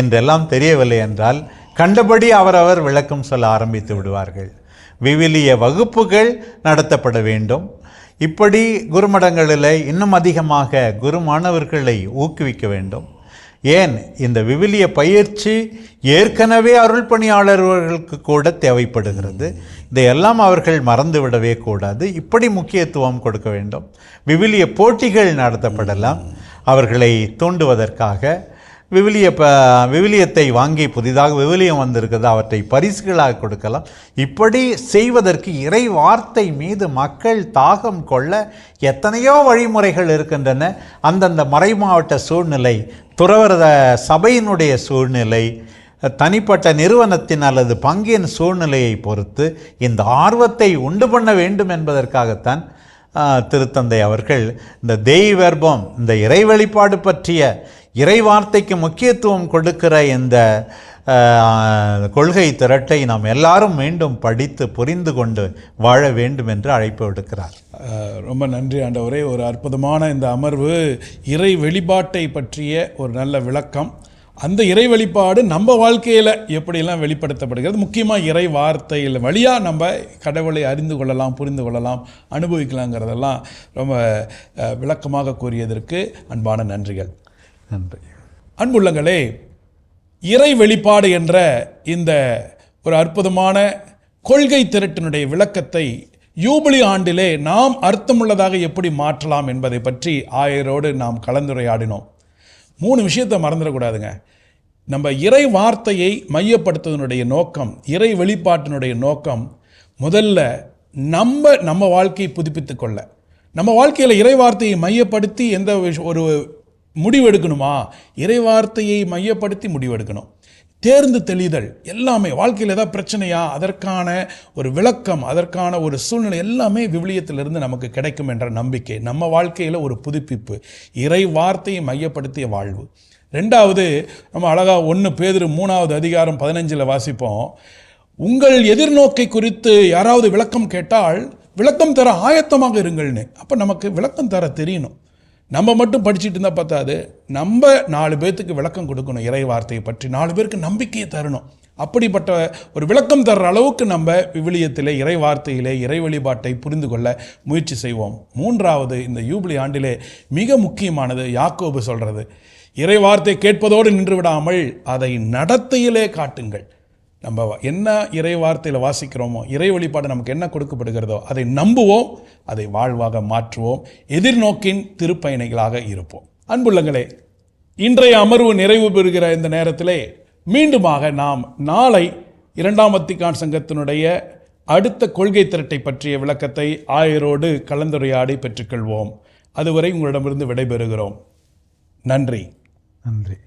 என்றெல்லாம் தெரியவில்லை என்றால் கண்டபடி அவரவர் விளக்கம் சொல்ல ஆரம்பித்து விடுவார்கள். விவிலிய வகுப்புகள் நடத்தப்பட வேண்டும். இப்படி குருமடங்களில் இன்னும் அதிகமாக குரு மாணவர்களை ஊக்குவிக்க வேண்டும். ஏன், இந்த விவிலிய பயிற்சி ஏற்கனவே அருள் பணியாளர்களுக்கு கூட தேவைப்படுகிறது. இதையெல்லாம் அவர்கள் மறந்துவிடவே கூடாது. இப்படி முக்கியத்துவம் கொடுக்க வேண்டும். விவிலிய போட்டிகள் நடத்தப்படலாம். அவர்களை தூண்டுவதற்காக விவிலியத்தை வாங்கி புதிதாக விவிலியம் வந்திருக்கிறது, அவற்றை பரிசுகளாக கொடுக்கலாம். இப்படி செய்வதற்கு இறை வார்த்தை மீது மக்கள் தாகம் கொள்ள எத்தனையோ வழிமுறைகள் இருக்கின்றன. அந்தந்த மறைமாவட்ட சூழ்நிலை, துறவர சபையினுடைய சூழ்நிலை, தனிப்பட்ட நிறுவனத்தின் அல்லது பங்கின் சூழ்நிலையை பொறுத்து இந்த ஆர்வத்தை உண்டு பண்ண வேண்டும் என்பதற்காகத்தான் திருத்தந்தை அவர்கள் இந்த தெய்வர்பம், இந்த இறை வெளிப்பாடு பற்றிய இறை வார்த்தைக்கு முக்கியத்துவம் கொடுக்கிற இந்த கொள்கை திரட்டை நாம் எல்லாரும் மீண்டும் படித்து புரிந்து கொண்டு வாழ வேண்டும் என்று அழைப்பு விடுக்கிறார். ரொம்ப நன்றி ஆண்டவரே. ஒரு அற்புதமான இந்த அமர்வு இறை வெளிப்பாட்டை பற்றிய ஒரு நல்ல விளக்கம். அந்த இறை வெளிப்பாடு நம்ம வாழ்க்கையில் எப்படியெல்லாம் வெளிப்படுத்தப்படுகிறது, முக்கியமாக இறை வார்த்தையில் வழியாக நம்ம கடவுளை அறிந்து கொள்ளலாம், புரிந்து கொள்ளலாம், அனுபவிக்கலாங்கிறதெல்லாம் ரொம்ப விளக்கமாக கூறியதற்கு அன்பான நன்றிகள். நன்றி. அன்புள்ளங்களே, இறை வெளிப்பாடு என்ற இந்த ஒரு அற்புதமான கொள்கை திரட்டினுடைய விளக்கத்தை யூபிலி ஆண்டிலே நாம் அர்த்தமுள்ளதாக எப்படி மாற்றலாம் என்பதை பற்றி ஆயரோடு நாம் கலந்துரையாடினோம். 3 விஷயத்தை மறந்துடக்கூடாதுங்க. நம்ம இறை வார்த்தையை மையப்படுத்துவதனுடைய நோக்கம், இறை வெளிப்பாட்டினுடைய நோக்கம், முதல்ல நம்ம வாழ்க்கையை புதுப்பித்துக் கொள்ள, நம்ம வாழ்க்கையில் இறை வார்த்தையை மையப்படுத்தி ஒரு முடிவெடுக்கணுமா, இறை வார்த்தையை மையப்படுத்தி முடிவெடுக்கணும். தேர்ந்து தெளிதல் எல்லாமே வாழ்க்கையில் ஏதாவது பிரச்சனையா, அதற்கான ஒரு விளக்கம், அதற்கான ஒரு சூழ்நிலை எல்லாமே விவிலியத்திலிருந்து நமக்கு கிடைக்கும் என்ற நம்பிக்கை. நம்ம வாழ்க்கையில் ஒரு புதுப்பிப்பு, இறை வார்த்தையை மையப்படுத்திய வாழ்வு. 2வது, நம்ம அழகாக 1 பேதுரு 3வது அதிகாரம் 15 வாசிப்போம். உங்கள் எதிர்நோக்கை குறித்து யாராவது விளக்கம் கேட்டால் விளக்கம் தர ஆயத்தமாக இருங்கள்னு. அப்போ நமக்கு விளக்கம் தர தெரியணும். நம்ம மட்டும் படிச்சுட்டு இருந்தால் பார்த்தாது, நம்ம 4 பேர்த்துக்கு விளக்கம் கொடுக்கணும். இறை வார்த்தையை பற்றி 4 பேருக்கு நம்பிக்கையை தரணும். அப்படிப்பட்ட ஒரு விளக்கம் தர்ற அளவுக்கு நம்ம விவிலியத்திலே, இறை வார்த்தையிலே, இறை வழிபாட்டை புரிந்து கொள்ள முயற்சி செய்வோம். 3வது, இந்த யூபிலி ஆண்டிலே மிக முக்கியமானது யாக்கோபு சொல்கிறது, இறை வார்த்தை கேட்பதோடு நின்று விடாமல் அதை நடத்தையிலே காட்டுங்கள். நம்ம என்ன இறை வார்த்தையில் வாசிக்கிறோமோ, இறை வழிபாடு நமக்கு என்ன கொடுக்கப்படுகிறதோ அதை நம்புவோம், அதை வாழ்வாக மாற்றுவோம், எதிர்நோக்கின் திருப்பயணிகளாக இருப்போம். அன்புள்ளங்களே, இன்றைய அமர்வு நிறைவு பெறுகிற இந்த நேரத்திலே மீண்டுமாக நாம் நாளை 2ஆம் வத்திக்கான் சங்கத்தினுடைய அடுத்த கொள்கை திரட்டை பற்றிய விளக்கத்தை ஆயரோடு கலந்துரையாடி பெற்றுக்கொள்வோம். அதுவரை உங்களிடமிருந்து விடைபெறுகிறோம். நன்றி. நன்றி.